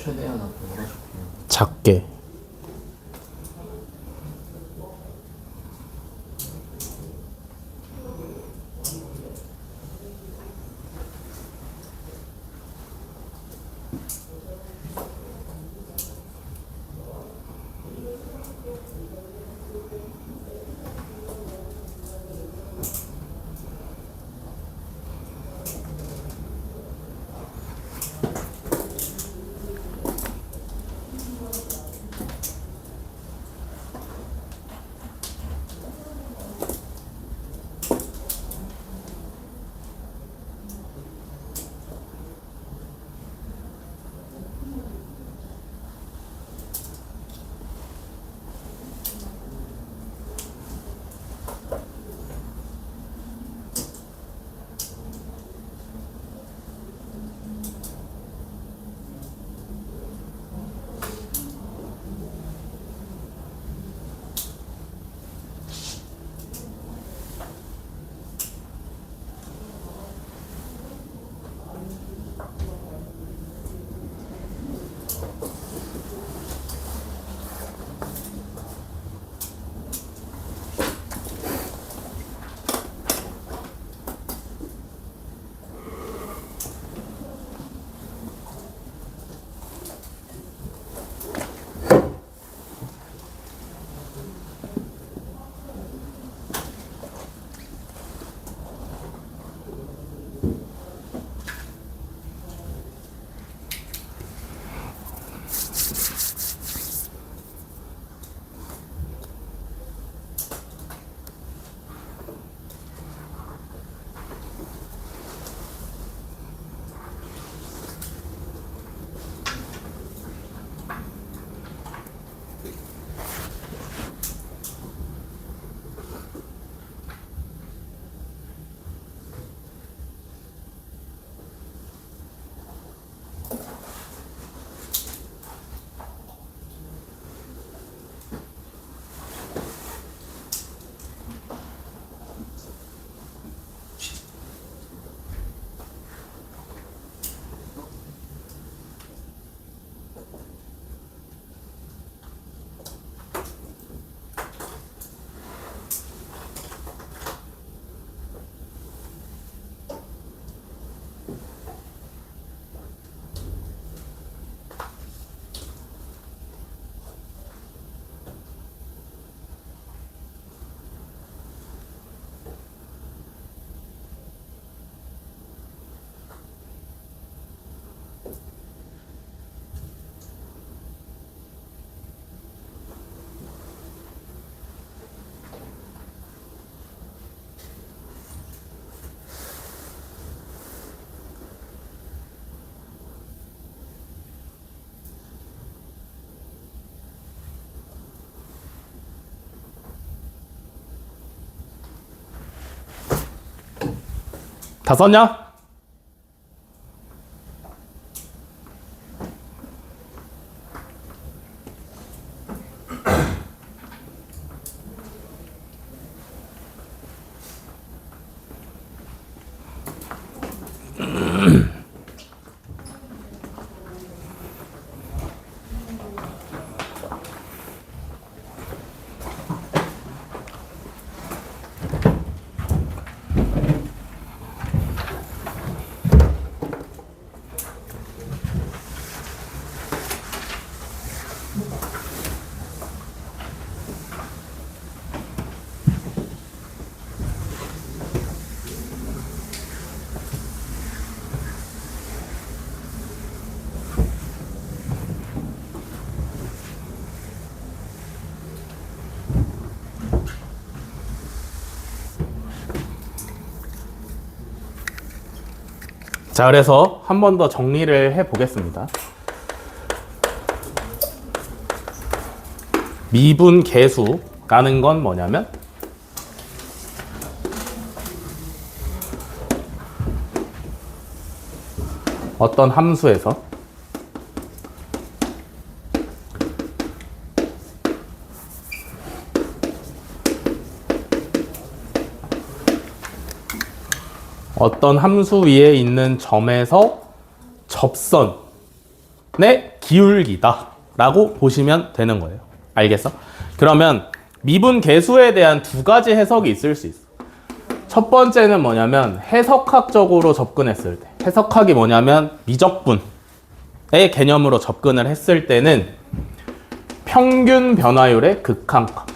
최대한 앞으로 몰아줄게요. 작게. 다 썼냐? 자, 그래서 한 번 더 정리를 해 보겠습니다. 미분 계수라는 건 뭐냐면 어떤 함수에서 어떤 함수 위에 있는 점에서 접선의 기울기다 라고 보시면 되는 거예요. 알겠어? 그러면 미분 계수에 대한 두 가지 해석이 있을 수 있어. 첫 번째는 뭐냐면 해석학적으로 접근했을 때, 해석학이 뭐냐면 미적분의 개념으로 접근을 했을 때는 평균 변화율의 극한값,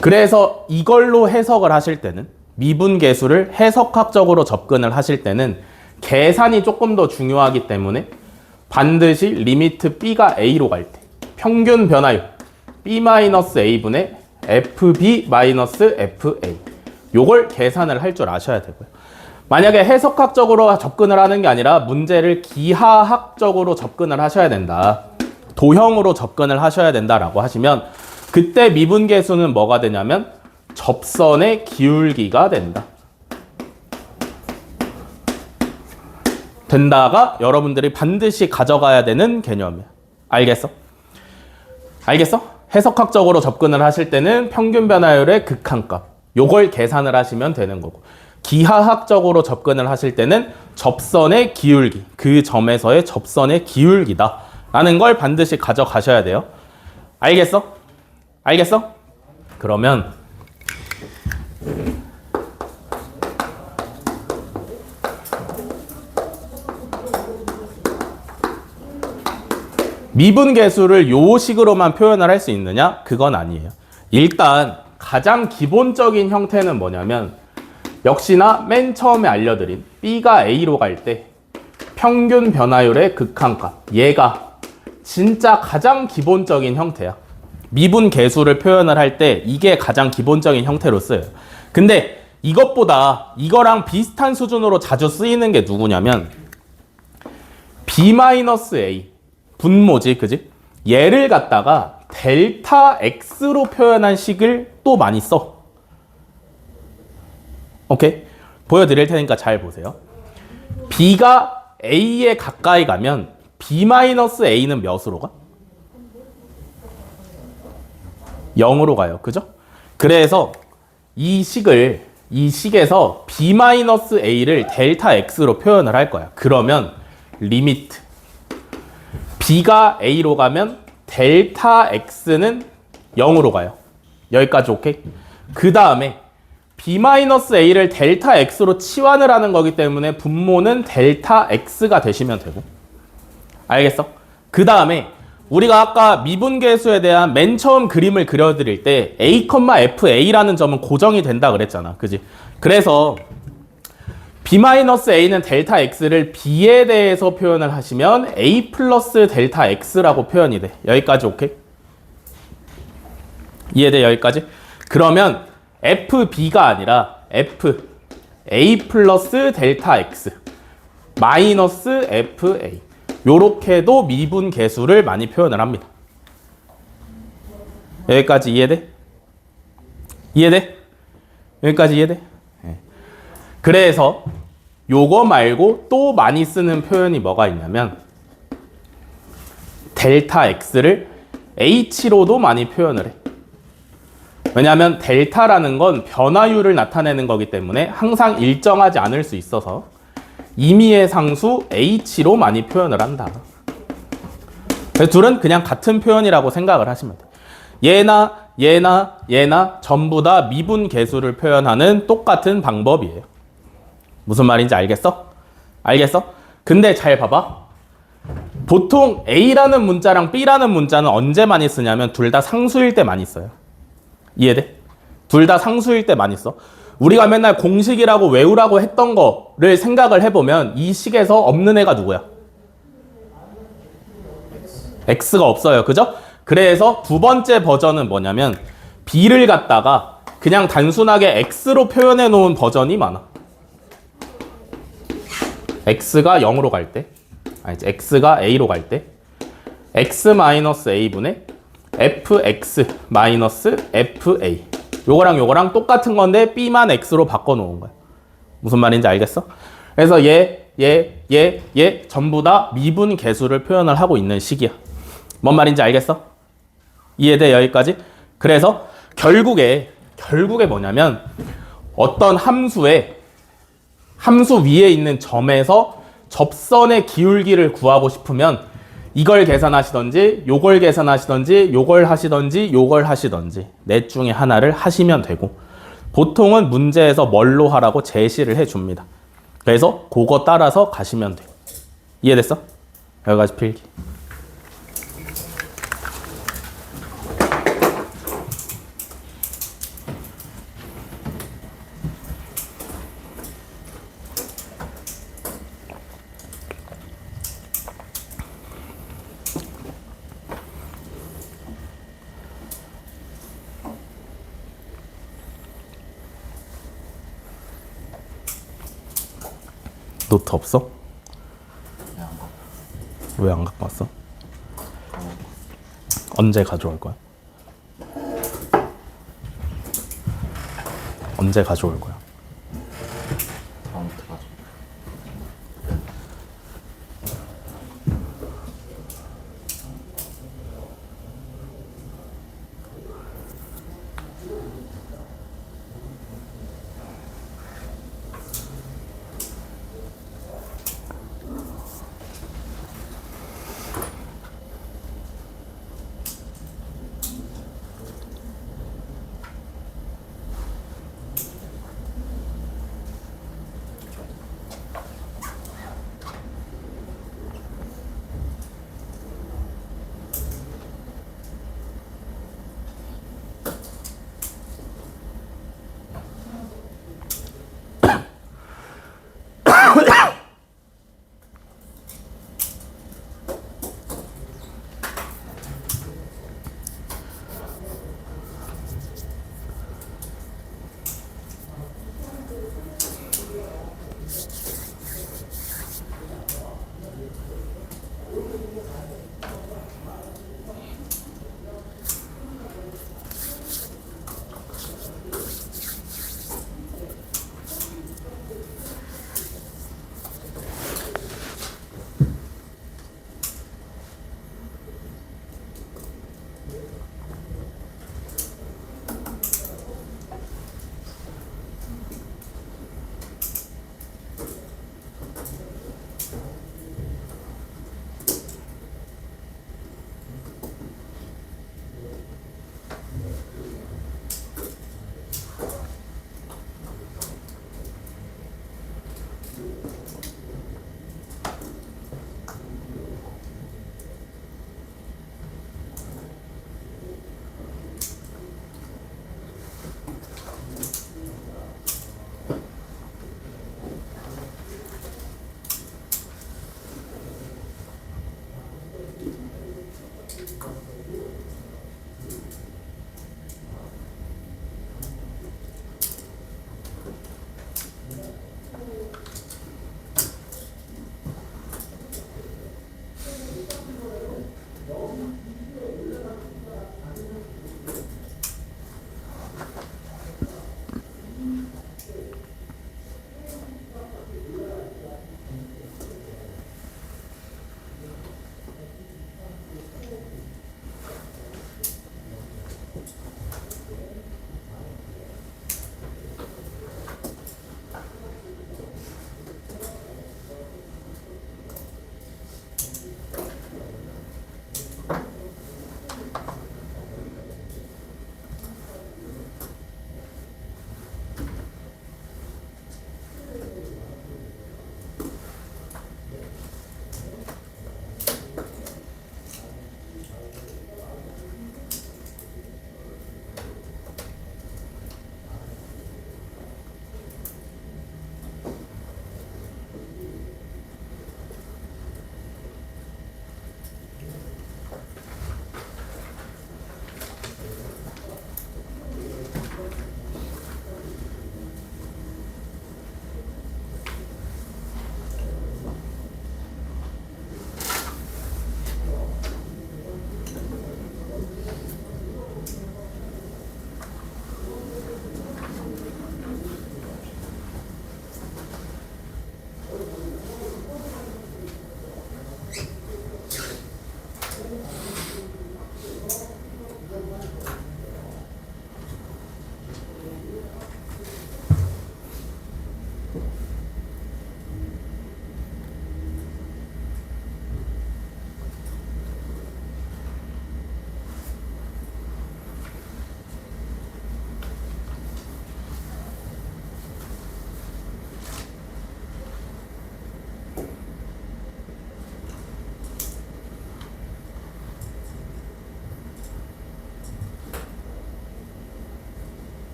그래서 이걸로 해석을 하실 때는, 미분계수를 해석학적으로 접근을 하실 때는 계산이 조금 더 중요하기 때문에 반드시 리미트 B가 A로 갈 때 평균 변화율 B-A분의 FB-FA 요걸 계산을 할 줄 아셔야 되고요. 만약에 해석학적으로 접근을 하는 게 아니라 문제를 기하학적으로 접근을 하셔야 된다, 도형으로 접근을 하셔야 된다라고 하시면 그때 미분계수는 뭐가 되냐면 접선의 기울기가 된다가 여러분들이 반드시 가져가야 되는 개념이야. 알겠어? 알겠어? 해석학적으로 접근을 하실 때는 평균 변화율의 극한값 요걸 계산을 하시면 되는 거고, 기하학적으로 접근을 하실 때는 접선의 기울기, 그 점에서의 접선의 기울기다 라는 걸 반드시 가져가셔야 돼요. 알겠어? 알겠어? 그러면 미분계수를 요 식으로만 표현을 할 수 있느냐? 그건 아니에요. 일단 가장 기본적인 형태는 뭐냐면 역시나 맨 처음에 알려드린 B가 A로 갈 때 평균 변화율의 극한값, 얘가 진짜 가장 기본적인 형태야. 미분계수를 표현을 할 때 이게 가장 기본적인 형태로 쓰여요. 근데 이것보다 이거랑 비슷한 수준으로 자주 쓰이는 게 누구냐면 B-A 분모지, 그지? 얘를 갖다가 델타 X로 표현한 식을 또 많이 써. 오케이? 보여드릴 테니까 잘 보세요. B가 A에 가까이 가면 B-A는 몇으로 가? 0으로 가요. 그죠? 그래서 이 식에서 B-A를 델타 X로 표현을 할 거야. 그러면 리미트 B가 A로 가면 델타 X는 0으로 가요. 여기까지 오케이? 그 다음에 B-A를 델타 X로 치환을 하는 거기 때문에 분모는 델타 X가 되시면 되고, 알겠어? 그 다음에 우리가 아까 미분계수에 대한 맨 처음 그림을 그려드릴 때 A, FA라는 점은 고정이 된다 그랬잖아. 그지? 그래서 B-A는 델타 X를 B에 대해서 표현을 하시면 A 플러스 델타 X라고 표현이 돼. 여기까지 오케이? 이해돼? 여기까지? 그러면 FB가 아니라 FA 플러스 델타 X 마이너스 FA 요렇게도 미분계수를 많이 표현을 합니다. 여기까지 이해돼? 이해돼? 여기까지 이해돼? 네. 그래서 요거 말고 또 많이 쓰는 표현이 뭐가 있냐면 델타 x를 h로도 많이 표현을 해. 왜냐하면 델타라는 건 변화율을 나타내는 거기 때문에 항상 일정하지 않을 수 있어서 임의의 상수 h로 많이 표현을 한다. 그래서 둘은 그냥 같은 표현이라고 생각을 하시면 돼요. 얘나 전부 다 미분 계수를 표현하는 똑같은 방법이에요. 무슨 말인지 알겠어? 알겠어? 근데 잘 봐봐. 보통 A라는 문자랑 B라는 문자는 언제 많이 쓰냐면 둘 다 상수일 때 많이 써요. 이해돼? 둘 다 상수일 때 많이 써. 우리가 맨날 공식이라고 외우라고 했던 거를 생각을 해보면 이 식에서 없는 애가 누구야? X가 없어요. 그죠? 그래서 두 번째 버전은 뭐냐면 B를 갖다가 그냥 단순하게 X로 표현해 놓은 버전이 많아. X가 0으로 갈 때, X가 A로 갈 때 X-A분의 fx-fa 요거랑 똑같은 건데 B만 X로 바꿔놓은 거야. 무슨 말인지 알겠어? 그래서 얘 전부 다 미분 계수를 표현을 하고 있는 식이야. 뭔 말인지 알겠어? 이해돼 여기까지? 그래서 결국에 뭐냐면 어떤 함수 위에 있는 점에서 접선의 기울기를 구하고 싶으면 이걸 계산하시던지 요걸 계산하시던지 요걸 하시던지 넷 중에 하나를 하시면 되고 보통은 문제에서 뭘로 하라고 제시를 해줍니다. 그래서 그거 따라서 가시면 돼요. 이해됐어? 여기까지 필기. 노트 없어? 왜 안 갖고 왔어? 언제 가져올 거야? 언제 가져올 거야? 다음부터 가져.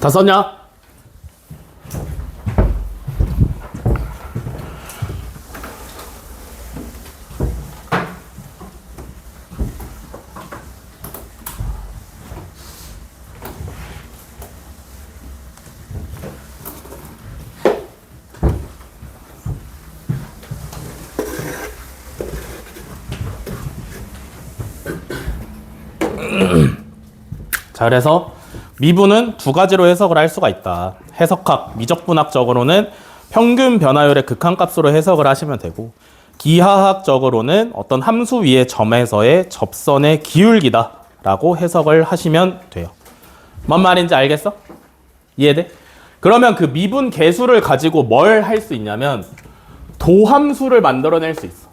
다 썼냐? 자, 그래서 미분은 두 가지로 해석을 할 수가 있다. 해석학, 미적분학적으로는 평균 변화율의 극한값으로 해석을 하시면 되고, 기하학적으로는 어떤 함수 위의 점에서의 접선의 기울기다 라고 해석을 하시면 돼요. 뭔 말인지 알겠어? 이해돼? 그러면 그 미분 계수를 가지고 뭘 할 수 있냐면 도함수를 만들어낼 수 있어.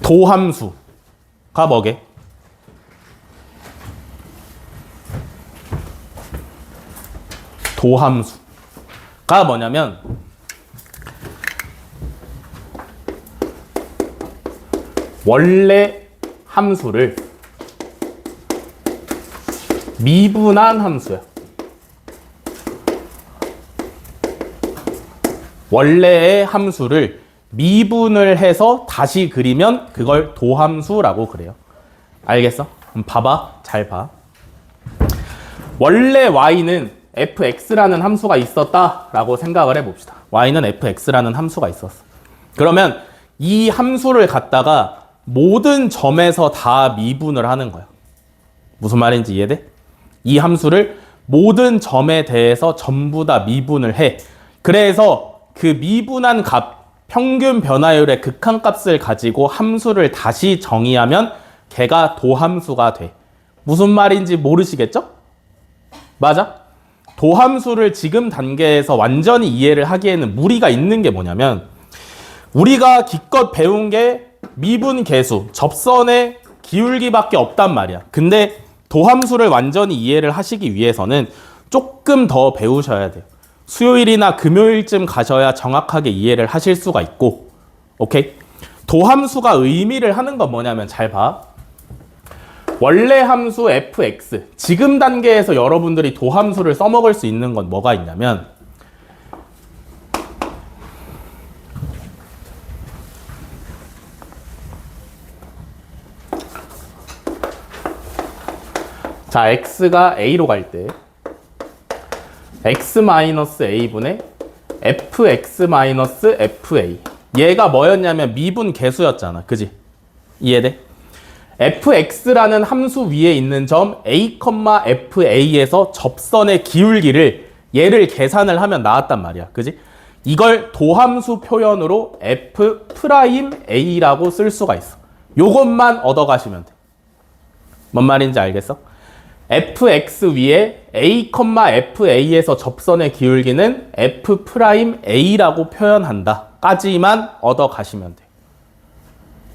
도함수가 뭐게? 도함수가 뭐냐면 원래 함수를 미분한 함수야. 원래의 함수를 미분을 해서 다시 그리면 그걸 도함수라고 그래요. 알겠어? 그럼 봐봐. 잘 봐. 원래 y는 fx라는 함수가 있었다라고 생각을 해봅시다. y는 fx라는 함수가 있었어. 그러면 이 함수를 갖다가 모든 점에서 다 미분을 하는 거야. 무슨 말인지 이해돼? 이 함수를 모든 점에 대해서 전부 다 미분을 해. 그래서 그 미분한 값, 평균 변화율의 극한값을 가지고 함수를 다시 정의하면 걔가 도함수가 돼. 무슨 말인지 모르시겠죠? 맞아? 도함수를 지금 단계에서 완전히 이해를 하기에는 무리가 있는 게 뭐냐면 우리가 기껏 배운 게 미분 계수, 접선의 기울기밖에 없단 말이야. 근데 도함수를 완전히 이해를 하시기 위해서는 조금 더 배우셔야 돼요. 수요일이나 금요일쯤 가셔야 정확하게 이해를 하실 수가 있고, 오케이? 도함수가 의미를 하는 건 뭐냐면 잘 봐. 원래 함수 fx, 지금 단계에서 여러분들이 도함수를 써먹을 수 있는 건 뭐가 있냐면 자, x가 a로 갈 때 x-a분의 fx-fa, 얘가 뭐였냐면 미분 계수였잖아. 그지? 이해돼? fx라는 함수 위에 있는 점 a,fa에서 접선의 기울기를 얘를 계산을 하면 나왔단 말이야. 그지? 이걸 도함수 표현으로 f'a라고 쓸 수가 있어. 요것만 얻어가시면 돼. 뭔 말인지 알겠어? fx 위에 a,fa에서 접선의 기울기는 f'a라고 표현한다 까지만 얻어가시면 돼.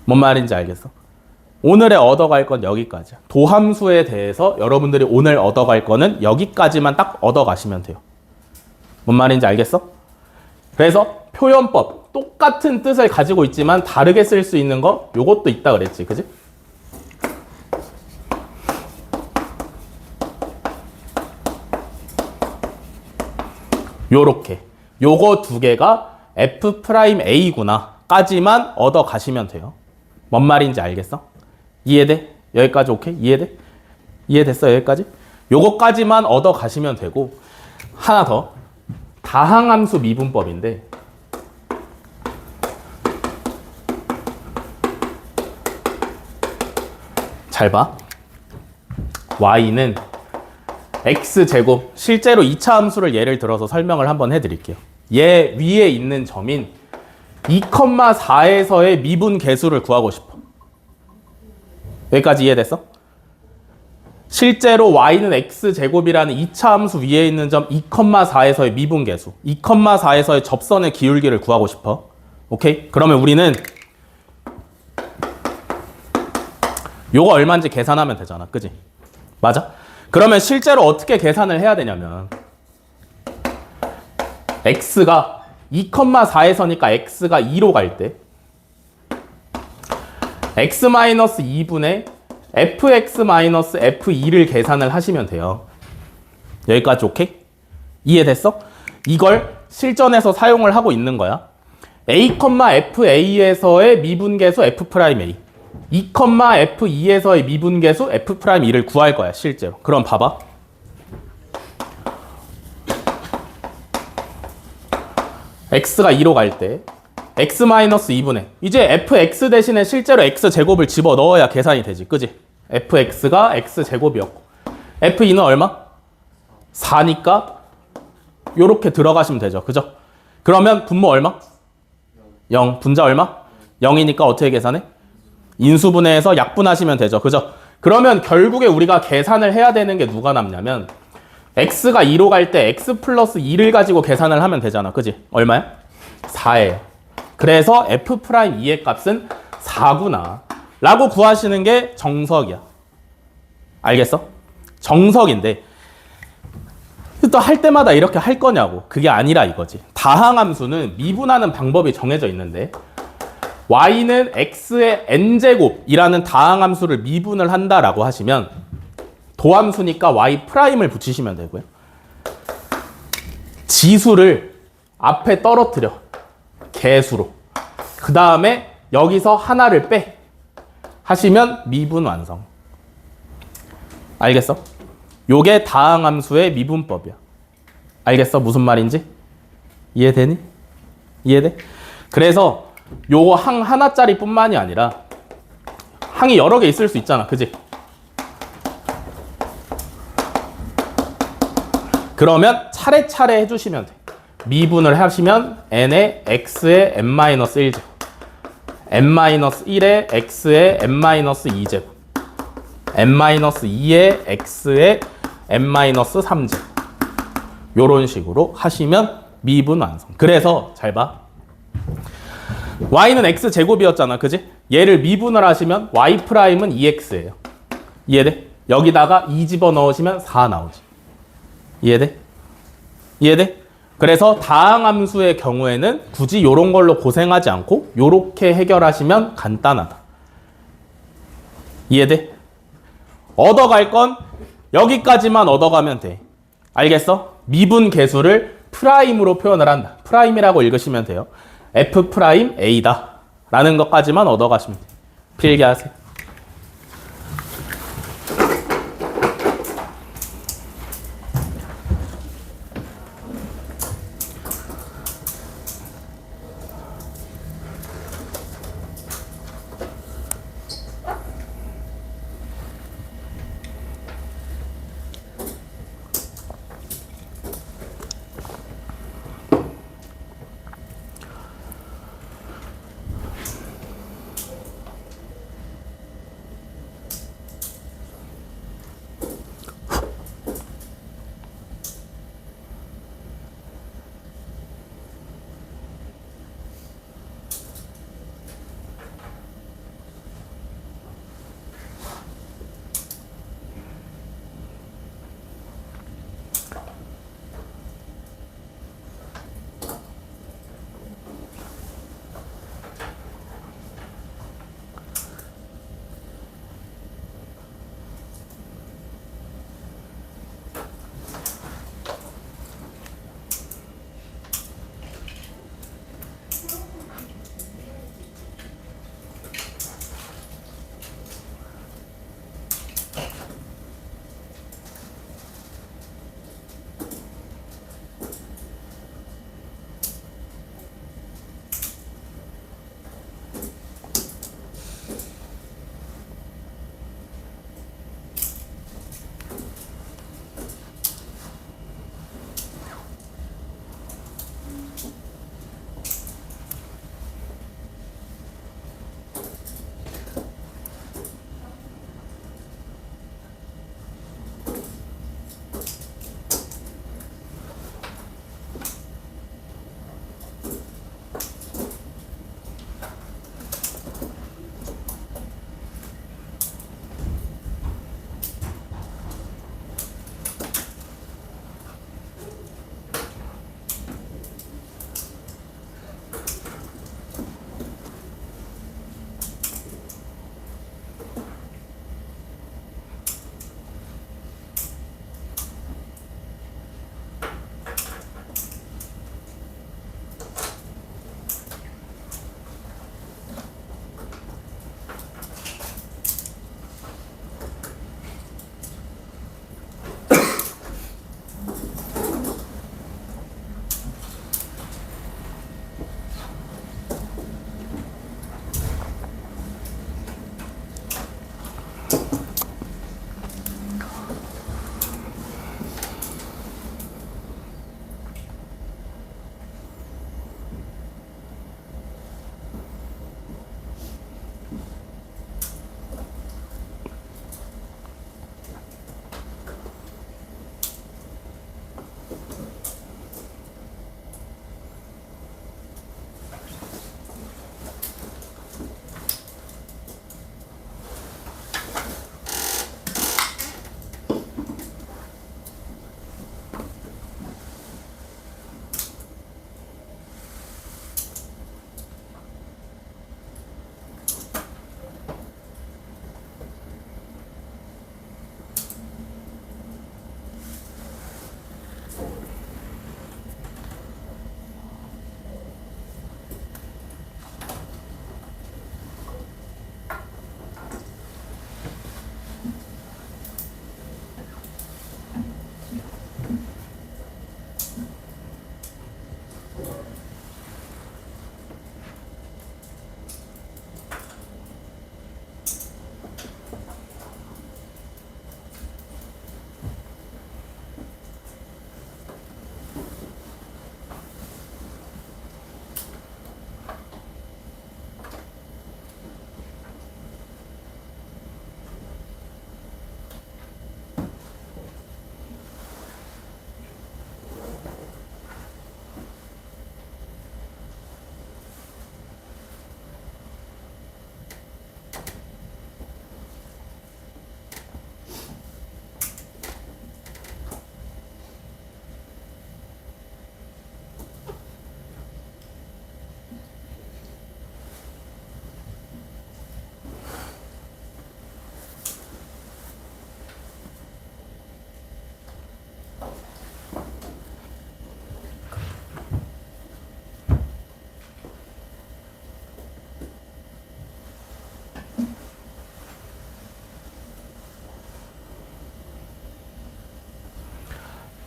뭔 말인지 알겠어? 오늘의 얻어갈 건 여기까지야. 도함수에 대해서 여러분들이 오늘 얻어갈 거는 여기까지만 딱 얻어가시면 돼요. 뭔 말인지 알겠어? 그래서 표현법, 똑같은 뜻을 가지고 있지만 다르게 쓸 수 있는 거 요것도 있다 그랬지. 그지? 요렇게 요거 두 개가 f'a구나 까지만 얻어가시면 돼요. 뭔 말인지 알겠어? 이해돼? 여기까지 오케이? 이해돼? 이해됐어? 여기까지? 요거까지만 얻어가시면 되고, 하나 더, 다항함수 미분법인데 잘 봐. y는 x제곱, 실제로 2차 함수를 예를 들어서 설명을 한번 해드릴게요. 얘 위에 있는 점인 2,4에서의 미분 계수를 구하고 싶어. 여기까지 이해됐어? 실제로 y는 x제곱이라는 2차 함수 위에 있는 점 2,4에서의 미분 계수, 2,4에서의 접선의 기울기를 구하고 싶어. 오케이? 그러면 우리는 요거 얼마인지 계산하면 되잖아. 그지? 맞아? 그러면 실제로 어떻게 계산을 해야 되냐면 x가 2,4에서니까 x가 2로 갈 때 x-2분의 fx-f2를 계산을 하시면 돼요. 여기까지 오케이? 이해됐어? 이걸 실전에서 사용을 하고 있는 거야. a,fa에서의 미분계수 f'A 2,f2에서의 미분계수 f'E를 구할 거야 실제로. 그럼 봐봐. x가 2로 갈 때 x-2분의 이제 fx 대신에 실제로 x제곱을 집어넣어야 계산이 되지. 그지? fx가 x제곱이었고 f2는 얼마? 4니까 요렇게 들어가시면 되죠. 그죠? 그러면 분모 얼마? 0. 분자 얼마? 0이니까 어떻게 계산해? 인수분해해서 약분하시면 되죠. 그죠? 그러면 결국에 우리가 계산을 해야 되는 게 누가 남냐면 x가 2로 갈 때 x 플러스 2를 가지고 계산을 하면 되잖아. 그지? 얼마야? 4예요. 그래서 f'2의 값은 4구나 라고 구하시는 게 정석이야. 알겠어? 정석인데 또 할 때마다 이렇게 할 거냐고. 그게 아니라 이거지. 다항함수는 미분하는 방법이 정해져 있는데 y는 x의 n제곱이라는 다항함수를 미분을 한다라고 하시면 도함수니까 y'을 붙이시면 되고요. 지수를 앞에 떨어뜨려. 개수로. 그 다음에 여기서 하나를 빼. 하시면 미분 완성. 알겠어? 요게 다항함수의 미분법이야. 알겠어? 무슨 말인지? 이해되니? 이해돼? 그래서 요거 항 하나짜리 뿐만이 아니라 항이 여러 개 있을 수 있잖아. 그지? 그러면 차례차례 해주시면 돼. 미분을 하시면 n의 x의 n-1제곱 n-1의 x의 n-2제곱 n-2의 x의 n-3제곱 요런 식으로 하시면 미분 완성. 그래서 잘 봐. y는 x제곱이었잖아. 그지? 얘를 미분을 하시면 y'은 2x예요. 이해돼? 여기다가 2 집어넣으시면 4 나오지. 이해돼? 이해돼? 그래서 다항함수의 경우에는 굳이 요런 걸로 고생하지 않고 요렇게 해결하시면 간단하다. 이해돼? 얻어갈 건 여기까지만 얻어가면 돼. 알겠어? 미분 계수를 프라임으로 표현을 한다. 프라임이라고 읽으시면 돼요. f'A다 라는 것까지만 얻어가시면 돼. 필기하세요.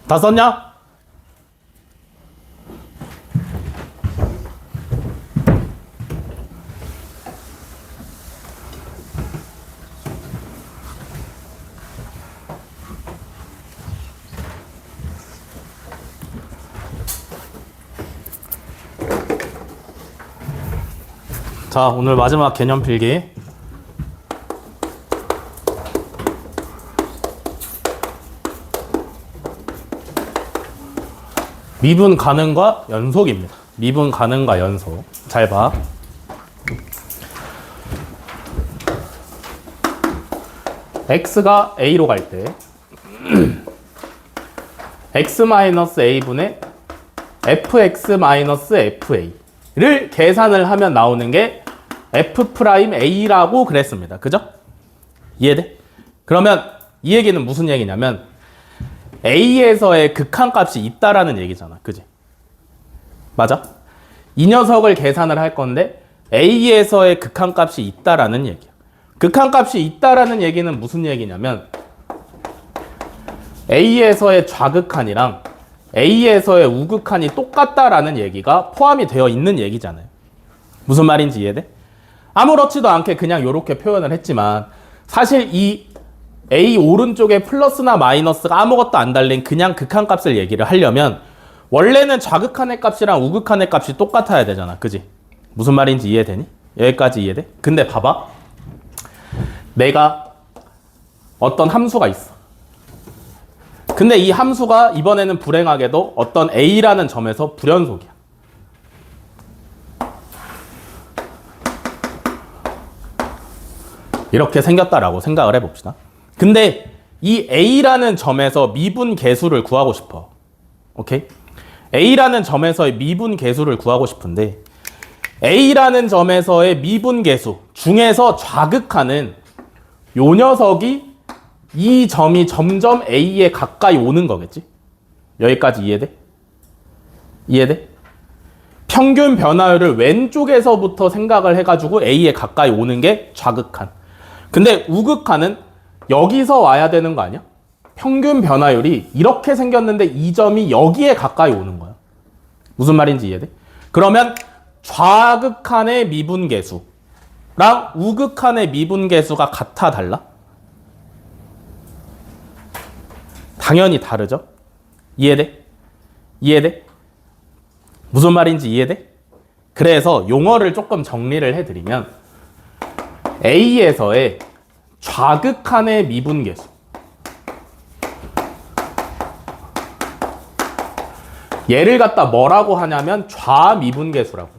다 썼냐? 자, 오늘 마지막 개념 필기. 미분 가능과 연속입니다. 미분 가능과 연속. 잘 봐. x가 a로 갈 때 x-a분의 fx-fa를 계산을 하면 나오는 게 f'a라고 그랬습니다. 그죠? 이해돼? 그러면 이 얘기는 무슨 얘기냐면 a에서의 극한값이 있다라는 얘기잖아. 그지? 맞아? 이 녀석을 계산을 할 건데 a에서의 극한값이 있다라는 얘기야. 극한값이 있다라는 얘기는 무슨 얘기냐면 a에서의 좌극한이랑 a에서의 우극한이 똑같다라는 얘기가 포함이 되어 있는 얘기잖아요. 무슨 말인지 이해돼? 아무렇지도 않게 그냥 이렇게 표현을 했지만 사실 이 A 오른쪽에 플러스나 마이너스가 아무것도 안 달린 그냥 극한값을 얘기를 하려면 원래는 좌극한의 값이랑 우극한의 값이 똑같아야 되잖아. 그지? 무슨 말인지 이해되니? 여기까지 이해돼? 근데 봐봐. 내가 어떤 함수가 있어. 근데 이 함수가 이번에는 불행하게도 어떤 A라는 점에서 불연속이야. 이렇게 생겼다라고 생각을 해봅시다. 근데 이 A라는 점에서 미분 계수를 구하고 싶어. 오케이? A라는 점에서의 미분 계수를 구하고 싶은데 A라는 점에서의 미분 계수 중에서 좌극하는 요 녀석이 이 점이 점점 A에 가까이 오는 거겠지? 여기까지 이해돼? 이해돼? 평균 변화율을 왼쪽에서부터 생각을 해가지고 A에 가까이 오는 게 좌극한. 근데 우극한은 여기서 와야 되는 거 아니야? 평균 변화율이 이렇게 생겼는데 이 점이 여기에 가까이 오는 거야. 무슨 말인지 이해돼? 그러면 좌극한의 미분계수랑 우극한의 미분계수가 같아 달라? 당연히 다르죠? 이해돼? 이해돼? 무슨 말인지 이해돼? 그래서 용어를 조금 정리를 해드리면 A에서의 좌극한의 미분계수 얘를 갖다 뭐라고 하냐면 좌미분계수라고.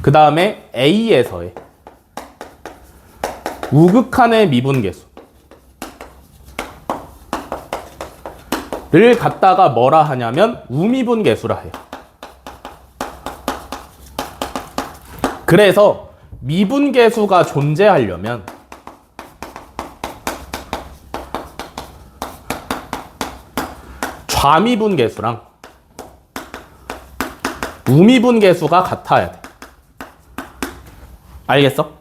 그 다음에 A에서의 우극한의 미분계수 를 갖다가 뭐라 하냐면 우미분계수라 해요. 그래서 미분계수가 존재하려면 좌미분계수랑 우미분계수가 같아야 돼. 알겠어?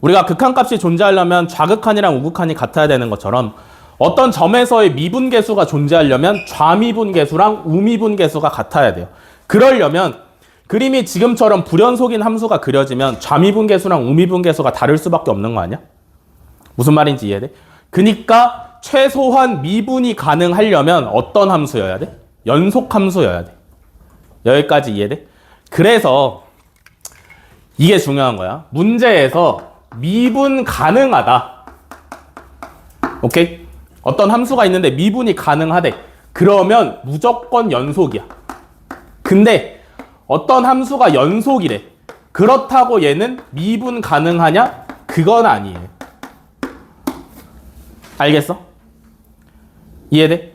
우리가 극한값이 존재하려면 좌극한이랑 우극한이 같아야 되는 것처럼 어떤 점에서의 미분계수가 존재하려면 좌미분계수랑 우미분계수가 같아야 돼요. 그러려면 그림이 지금처럼 불연속인 함수가 그려지면 좌미분계수랑 우미분계수가 다를 수밖에 없는 거 아니야? 무슨 말인지 이해돼? 그니까 최소한 미분이 가능하려면 어떤 함수여야 돼? 연속함수여야 돼. 여기까지 이해돼? 그래서 이게 중요한 거야. 문제에서 미분 가능하다. 오케이? 어떤 함수가 있는데 미분이 가능하대. 그러면 무조건 연속이야. 근데 어떤 함수가 연속이래. 그렇다고 얘는 미분 가능하냐? 그건 아니에요. 알겠어? 이해돼?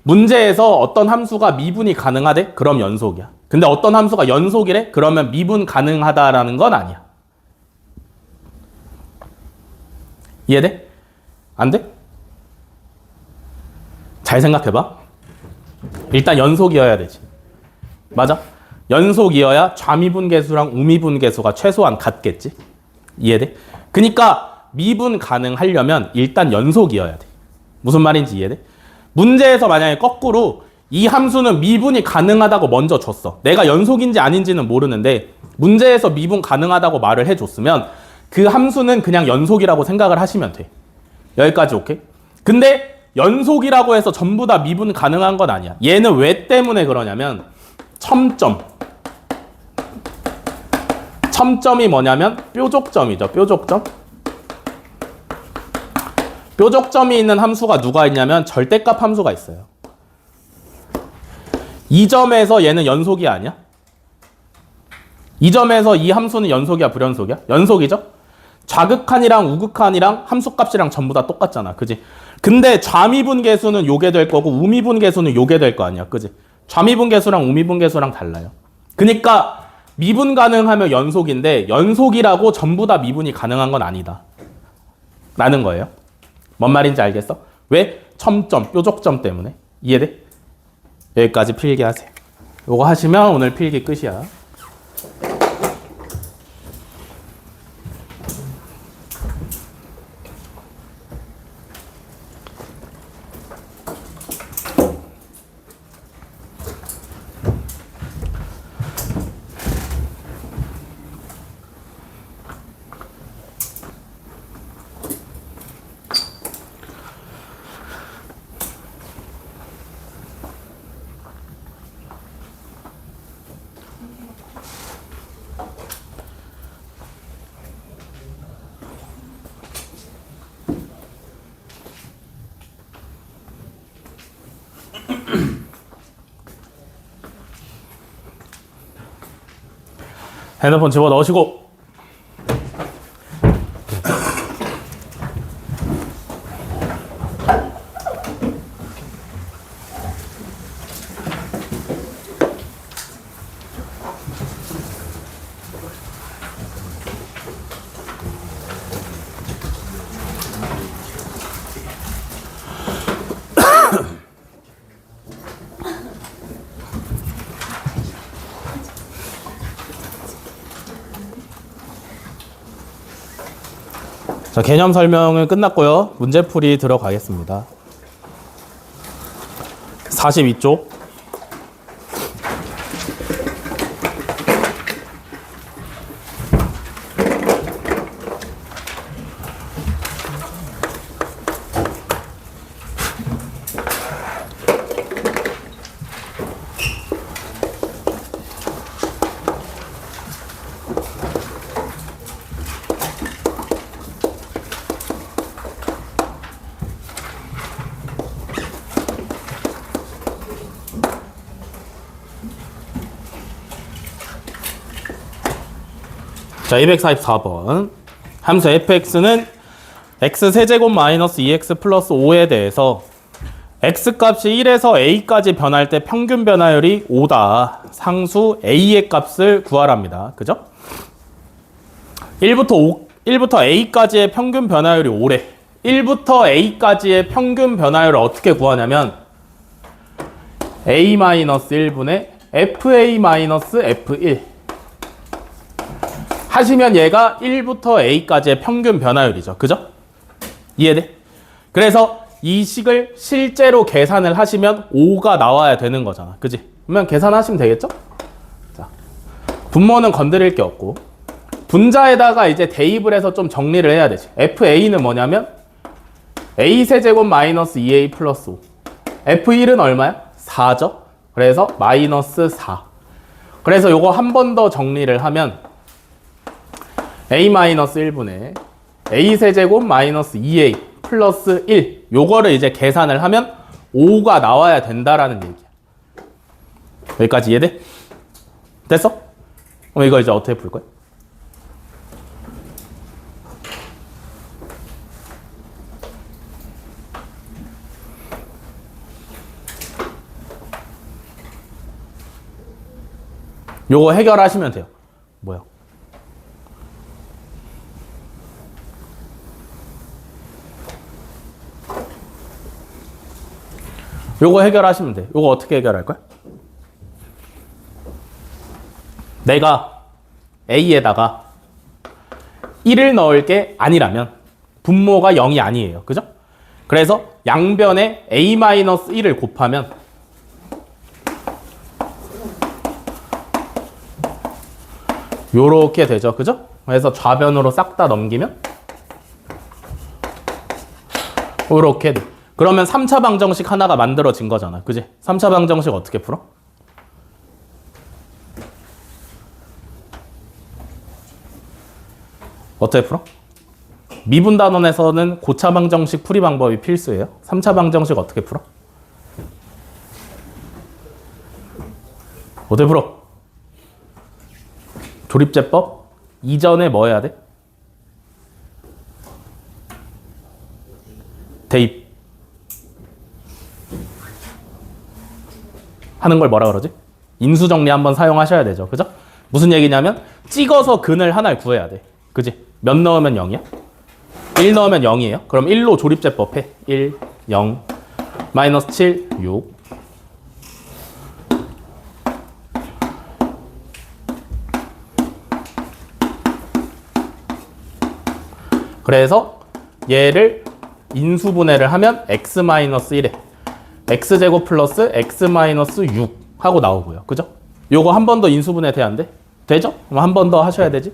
문제에서 어떤 함수가 미분이 가능하대? 그럼 연속이야. 근데 어떤 함수가 연속이래? 그러면 미분 가능하다라는 건 아니야. 이해돼? 안 돼? 잘 생각해봐. 일단 연속이어야 되지. 맞아? 연속이어야 좌미분계수랑 우미분계수가 최소한 같겠지? 이해돼? 그니까 미분 가능하려면 일단 연속이어야 돼. 무슨 말인지 이해돼? 문제에서 만약에 거꾸로 이 함수는 미분이 가능하다고 먼저 줬어. 내가 연속인지 아닌지는 모르는데 문제에서 미분 가능하다고 말을 해줬으면 그 함수는 그냥 연속이라고 생각을 하시면 돼. 여기까지 오케이? 근데 연속이라고 해서 전부 다 미분 가능한 건 아니야. 얘는 왜 때문에 그러냐면 첨점이 뭐냐면 뾰족점이죠. 뾰족점. 뾰족점이 있는 함수가 누가 있냐면 절대값 함수가 있어요. 이 점에서 얘는 연속이 아니야? 이 점에서 이 함수는 연속이야, 불연속이야? 연속이죠? 좌극한이랑 우극한이랑 함수값이랑 전부 다 똑같잖아. 그지? 근데 좌미분계수는 요게 될 거고 우미분계수는 요게 될 거 아니야. 그지? 좌미분계수랑 우미분계수랑 달라요. 그러니까 미분 가능하면 연속인데 연속이라고 전부 다 미분이 가능한 건 아니다. 라는 거예요. 뭔 말인지 알겠어? 왜? 첨점, 뾰족점 때문에. 이해돼? 여기까지 필기하세요. 요거 하시면 오늘 필기 끝이야. 핸드폰 집어 넣으시고 자, 개념 설명은 끝났고요. 문제풀이 들어가겠습니다. 42쪽. 자, 244번. 함수 fx는 x세제곱 마이너스 2x 플러스 5에 대해서 x값이 1에서 a까지 변할 때 평균 변화율이 5다. 상수 a의 값을 구하랍니다. 그죠? 1부터 a까지의 평균 변화율이 5래. 1부터 a까지의 평균 변화율을 어떻게 구하냐면 a-1분의 fa-f1 하시면 얘가 1부터 a까지의 평균 변화율이죠. 그죠? 이해돼? 그래서 이 식을 실제로 계산을 하시면 5가 나와야 되는 거잖아. 그지? 그러면 계산하시면 되겠죠? 자, 분모는 건드릴 게 없고 분자에다가 이제 대입을 해서 좀 정리를 해야 되지. fa는 뭐냐면 a세제곱 마이너스 2a 플러스 5. f1은 얼마야? 4죠? 그래서 마이너스 4. 그래서 요거 한 번 더 정리를 하면 a-1분의 a세제곱 마이너스 2a 플러스 1 요거를 이제 계산을 하면 5가 나와야 된다라는 얘기야. 여기까지 이해돼? 됐어? 그럼 이거 이제 어떻게 풀 거야? 요거 해결하시면 돼요. 뭐야? 요거 해결하시면 돼. 요거 어떻게 해결할 거야? 내가 A에다가 1을 넣을 게 아니라면 분모가 0이 아니에요. 그죠? 그래서 양변에 a-1을 곱하면 요렇게 되죠. 그죠? 그래서 좌변으로 싹 다 넘기면 요렇게 돼. 그러면 3차 방정식 하나가 만들어진 거잖아. 그지? 3차 방정식 어떻게 풀어? 어떻게 풀어? 미분단원에서는 고차 방정식 풀이 방법이 필수예요. 3차 방정식 어떻게 풀어? 어떻게 풀어? 조립제법 이전에 뭐 해야 돼? 대입 하는 걸 뭐라 그러지? 인수정리 한번 사용하셔야 되죠. 그죠? 무슨 얘기냐면 찍어서 근을 하나를 구해야 돼. 그지? 몇 넣으면 0이야? 1 넣으면 0이에요. 그럼 1로 조립제법 해. 1, 0, 마이너스 7, 6. 그래서 얘를 인수분해를 하면 x-1에 x제곱 플러스 x-6 하고 나오고요. 그죠? 요거 한 번 더 인수분해 돼야 안 돼? 되죠? 그럼 한 번 더 하셔야 되지.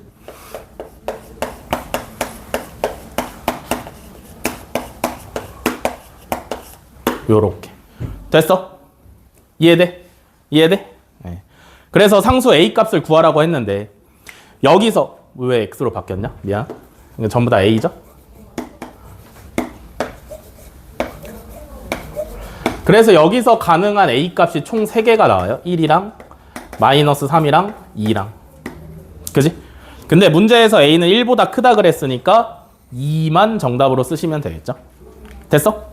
요렇게. 됐어? 이해돼? 이해돼? 네. 그래서 상수 a 값을 구하라고 했는데 여기서 왜 x로 바뀌었냐? 미안. 이거 전부 다 a죠? 그래서 여기서 가능한 a 값이 총 3개가 나와요. 1이랑 마이너스 3이랑 2랑. 그지? 근데 문제에서 a는 1보다 크다 그랬으니까 2만 정답으로 쓰시면 되겠죠? 됐어?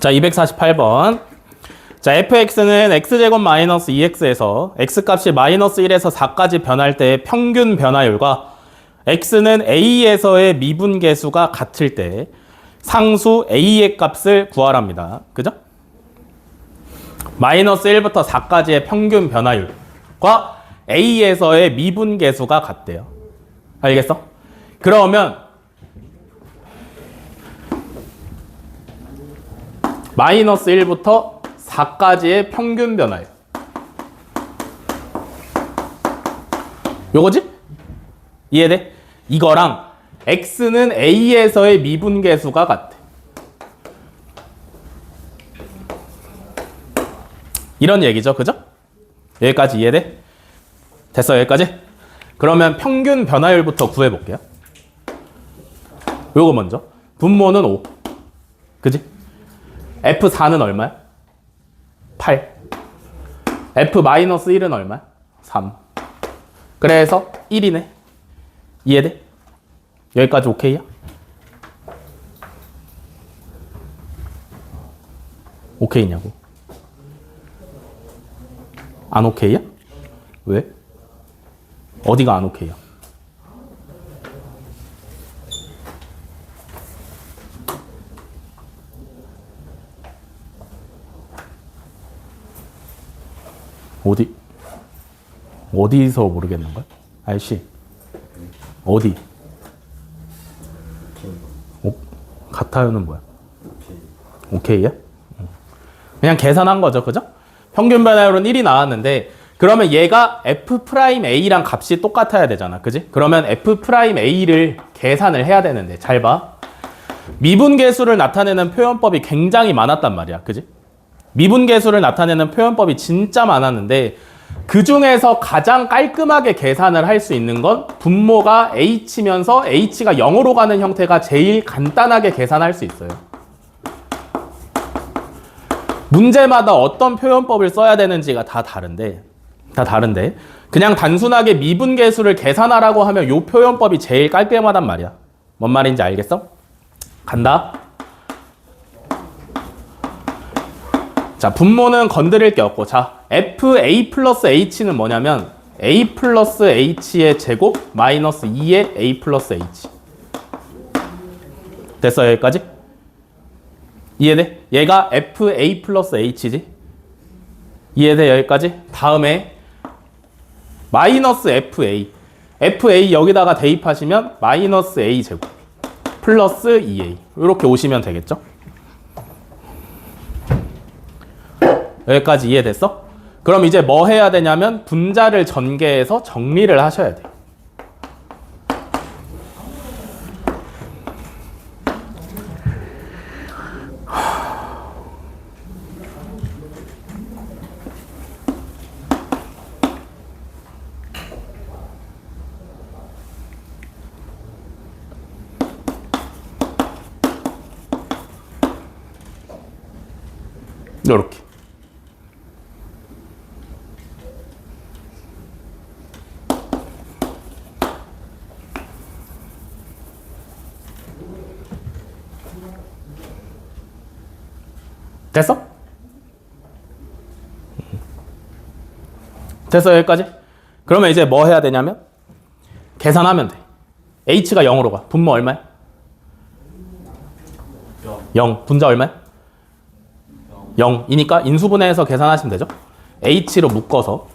자, 248번. 자, fx는 x제곱 마이너스 2x에서 x값이 마이너스 1에서 4까지 변할 때의 평균 변화율과 x는 a에서의 미분계수가 같을 때 상수 a의 값을 구하랍니다. 그죠? 마이너스 1부터 4까지의 평균 변화율과 a에서의 미분계수가 같대요. 알겠어? 그러면 마이너스 1부터 4까지의 평균 변화율. 요거지? 이해돼? 이거랑 x는 a에서의 미분계수가 같아. 이런 얘기죠. 그죠? 여기까지 이해돼? 됐어, 여기까지? 그러면 평균 변화율부터 구해볼게요. 요거 먼저. 분모는 5. 그지? F4는 얼마야? 8. F-1은 얼마야? 3. 그래서 1이네. 이해돼? 여기까지 오케이야? 오케이냐고? 안 오케이야? 왜? 어디가 안 오케이야? 어디서 모르겠는 거야? 아이씨. 어디? 같아요는 뭐야? 오케이야? 그냥 계산한 거죠. 그죠? 평균 변화율은 1이 나왔는데 그러면 얘가 F'A랑 값이 똑같아야 되잖아. 그지? 그러면 F'A를 계산을 해야 되는데 잘 봐. 미분계수를 나타내는 표현법이 굉장히 많았단 말이야. 그지? 미분계수를 나타내는 표현법이 진짜 많았는데 그 중에서 가장 깔끔하게 계산을 할 수 있는 건 분모가 h면서 h가 0으로 가는 형태가 제일 간단하게 계산할 수 있어요. 문제마다 어떤 표현법을 써야 되는지가 다 다른데 그냥 단순하게 미분계수를 계산하라고 하면 이 표현법이 제일 깔끔하단 말이야. 뭔 말인지 알겠어? 간다. 자, 분모는 건드릴 게 없고, 자, FA 플러스 H는 뭐냐면 A 플러스 H의 제곱 마이너스 2의 A 플러스 H. 됐어, 여기까지? 이해돼? 얘가 FA 플러스 H지? 이해돼, 여기까지? 다음에 마이너스 FA. FA 여기다가 대입하시면 마이너스 A 제곱 플러스 2A. 이렇게 오시면 되겠죠? 여기까지 이해됐어? 그럼 이제 뭐 해야 되냐면 분자를 전개해서 정리를 하셔야 돼. 요렇게. 됐어? 됐어, 여기까지? 그러면 이제 뭐 해야 되냐면 계산하면 돼. H가 0으로 가. 분모 얼마야? 0. 분자 얼마야? 0이니까 인수분해해서 계산하시면 되죠. H로 묶어서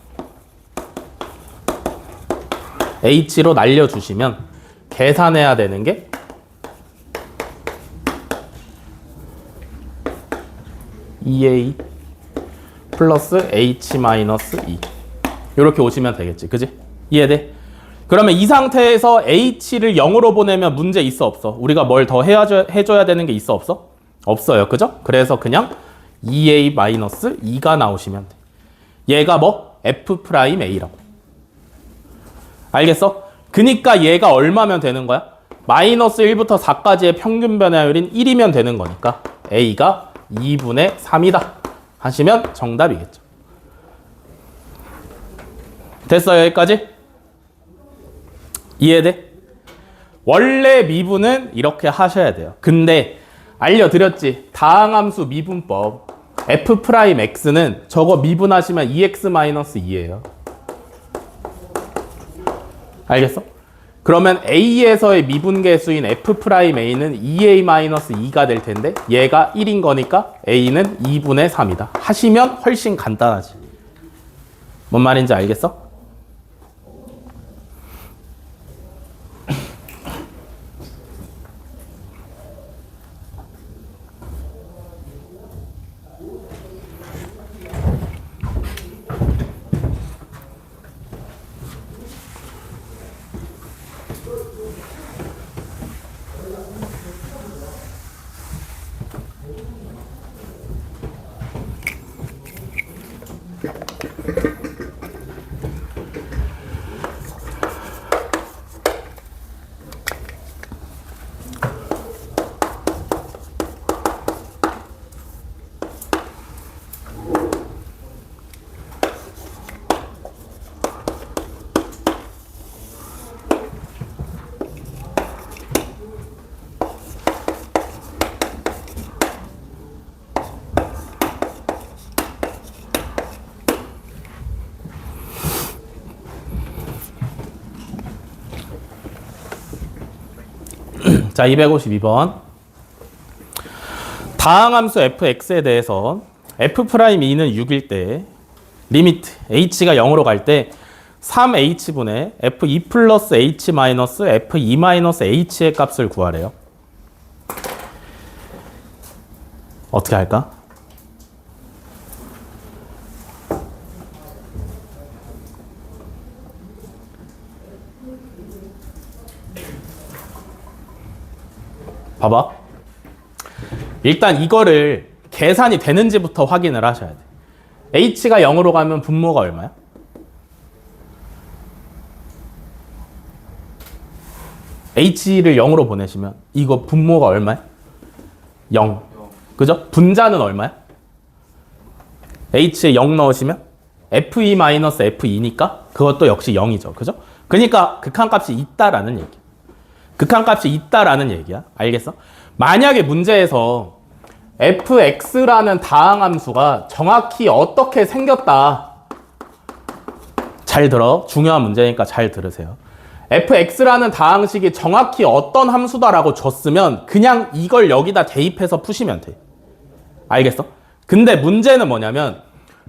H로 날려주시면 계산해야 되는 게 EA 플러스 H 마이너스 2 이렇게 오시면 되겠지. 그지? 이해돼? 그러면 이 상태에서 H를 0으로 보내면 문제 있어 없어? 우리가 뭘 더 해줘야 되는 게 있어 없어? 없어요. 그죠? 그래서 그냥 EA 마이너스 2가 나오시면 돼. 얘가 뭐? F'A라고. 알겠어? 그니까 얘가 얼마면 되는 거야? 마이너스 1부터 4까지의 평균 변화율인 1이면 되는 거니까 A가 2분의 3이다 하시면 정답이겠죠. 됐어, 여기까지? 이해돼? 원래 미분은 이렇게 하셔야 돼요. 근데 알려드렸지. 다항함수 미분법. F'X는 저거 미분하시면 2x-2예요. 알겠어? 그러면 A에서의 미분계수인 F'A는 2A-2가 될 텐데 얘가 1인 거니까 A는 2분의 3이다. 하시면 훨씬 간단하지. 뭔 말인지 알겠어? 자, 252번. 다항함수 fx에 대해서 F'E는 6일 때 리미트 h가 0으로 갈 때 3h분의 f2 플러스 h 마이너스 f2 마이너스 h의 값을 구하래요. 어떻게 할까? 봐봐. 일단 이거를 계산이 되는지부터 확인을 하셔야 돼. h가 0으로 가면 분모가 얼마야? h를 0으로 보내시면 이거 분모가 얼마야? 0. 그죠? 분자는 얼마야? h에 0 넣으시면 fe-fe2니까 그것도 역시 0이죠. 그죠? 그러니까 극한값이 있다라는 얘기야. 극한값이 있다라는 얘기야. 알겠어? 만약에 문제에서 fx라는 다항함수가 정확히 어떻게 생겼다. 잘 들어. 중요한 문제니까 잘 들으세요. fx라는 다항식이 정확히 어떤 함수다라고 줬으면 그냥 이걸 여기다 대입해서 푸시면 돼. 알겠어? 근데 문제는 뭐냐면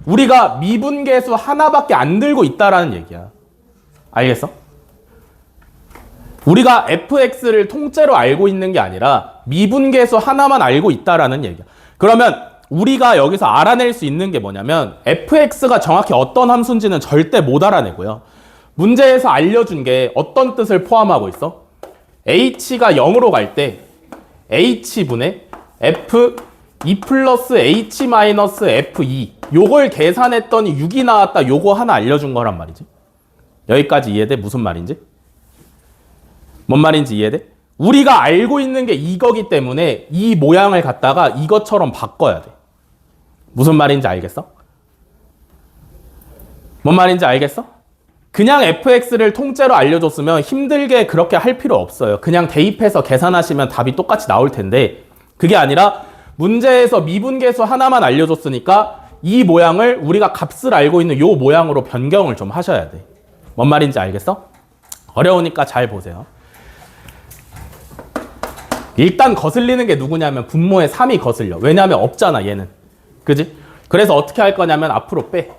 우리가 미분계수 하나밖에 안 들고 있다라는 얘기야. 알겠어? 우리가 fx를 통째로 알고 있는 게 아니라 미분계수 하나만 알고 있다라는 얘기야. 그러면 우리가 여기서 알아낼 수 있는 게 뭐냐면 fx가 정확히 어떤 함수인지는 절대 못 알아내고요. 문제에서 알려준 게 어떤 뜻을 포함하고 있어? h가 0으로 갈 때 h분의 f2 플러스 h 마이너스 f2 요걸 계산했더니 6이 나왔다. 요거 하나 알려준 거란 말이지. 여기까지 이해돼? 무슨 말인지? 뭔 말인지 이해돼? 우리가 알고 있는 게 이거기 때문에 이 모양을 갖다가 이것처럼 바꿔야 돼. 무슨 말인지 알겠어? 뭔 말인지 알겠어? 그냥 fx를 통째로 알려줬으면 힘들게 그렇게 할 필요 없어요. 그냥 대입해서 계산하시면 답이 똑같이 나올 텐데 그게 아니라 문제에서 미분계수 하나만 알려줬으니까 이 모양을 우리가 값을 알고 있는 요 모양으로 변경을 좀 하셔야 돼. 뭔 말인지 알겠어? 어려우니까 잘 보세요. 일단 거슬리는 게 누구냐면 분모에 3이 거슬려. 왜냐하면 없잖아 얘는. 그지? 그래서 어떻게 할 거냐면 앞으로 빼.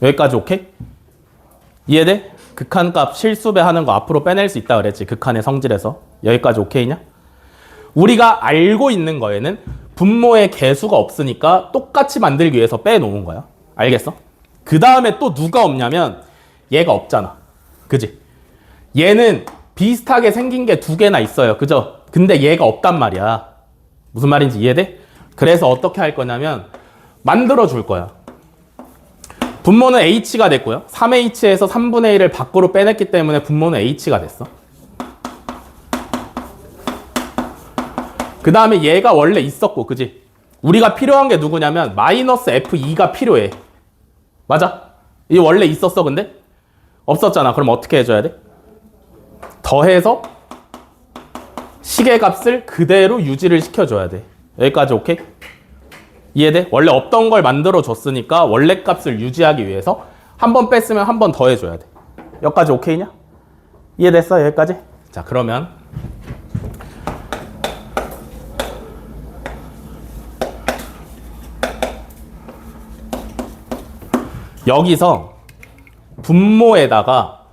여기까지 오케이? 이해돼? 극한값 실수배 하는 거 앞으로 빼낼 수 있다 그랬지. 극한의 성질에서. 여기까지 오케이냐? 우리가 알고 있는 거에는 분모의 개수가 없으니까 똑같이 만들기 위해서 빼놓은 거야. 알겠어? 그 다음에 또 누가 없냐면 얘가 없잖아. 그지? 얘는 비슷하게 생긴 게 두 개나 있어요. 그죠? 근데 얘가 없단 말이야. 무슨 말인지 이해돼? 그래서 어떻게 할 거냐면 만들어 줄 거야. 분모는 h가 됐고요. 3h에서 3분의 1을 밖으로 빼냈기 때문에 분모는 h가 됐어. 그 다음에 얘가 원래 있었고, 그지? 우리가 필요한 게 누구냐면 마이너스 f2가 필요해. 맞아? 이 원래 있었어, 근데? 없었잖아. 그럼 어떻게 해줘야 돼? 더해서 시계값을 그대로 유지를 시켜줘야 돼. 여기까지 오케이? 이해돼? 원래 없던 걸 만들어 줬으니까 원래 값을 유지하기 위해서 한 번 뺐으면 한 번 더 해줘야 돼. 여기까지 오케이냐? 이해됐어? 여기까지? 자, 그러면 여기서 분모에다가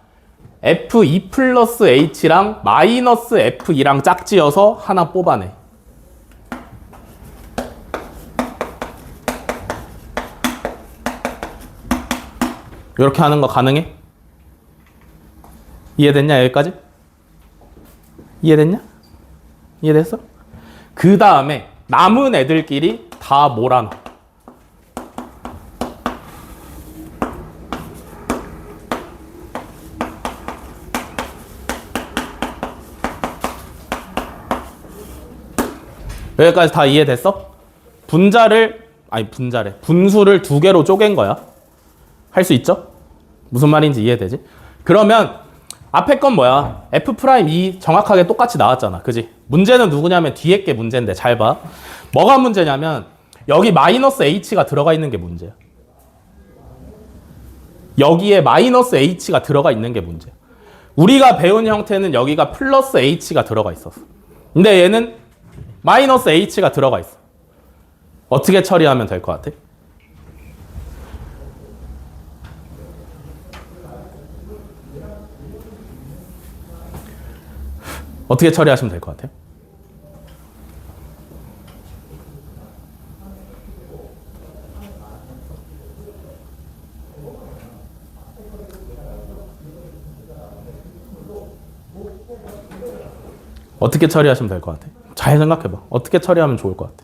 f2 플러스 h랑 마이너스 f2랑 짝지어서 하나 뽑아내. 이렇게 하는 거 가능해? 이해됐냐? 여기까지? 이해됐냐? 이해됐어? 그 다음에 남은 애들끼리 다 몰아넣어. 여기까지 다 이해됐어? 분수를 두 개로 쪼갠 거야. 할 수 있죠? 무슨 말인지 이해되지? 그러면 앞에 건 뭐야? F'2 정확하게 똑같이 나왔잖아. 그지? 문제는 누구냐면 뒤에 게 문제인데 잘 봐. 뭐가 문제냐면 여기 마이너스 H가 들어가 있는 게 문제야. 여기에 마이너스 H가 들어가 있는 게 문제야. 우리가 배운 형태는 여기가 플러스 H가 들어가 있었어. 근데 얘는 마이너스 H가 들어가 있어. 어떻게 처리하면 될 것 같아? 어떻게 처리하시면 될 것 같아요? 어떻게 처리하시면 될 것 같아? 잘 생각해봐. 어떻게 처리하면 좋을 것 같아?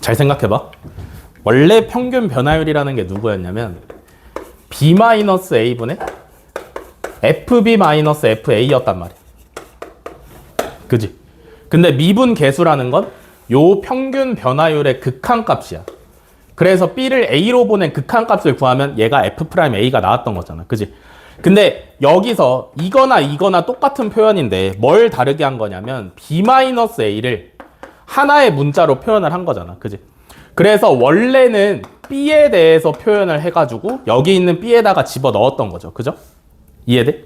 잘 생각해봐. 원래 평균 변화율이라는 게 누구였냐면 B-A분의 FB-FA였단 말이야. 그지? 근데 미분 계수라는 건 요 평균 변화율의 극한값이야. 그래서 B를 A로 보낸 극한값을 구하면 얘가 F'A가 나왔던 거잖아. 그지? 근데 여기서 이거나 똑같은 표현인데 뭘 다르게 한 거냐면 B-A를 하나의 문자로 표현을 한 거잖아. 그지? 그래서 원래는 B에 대해서 표현을 해가지고 여기 있는 B에다가 집어 넣었던 거죠. 그죠? 이해돼?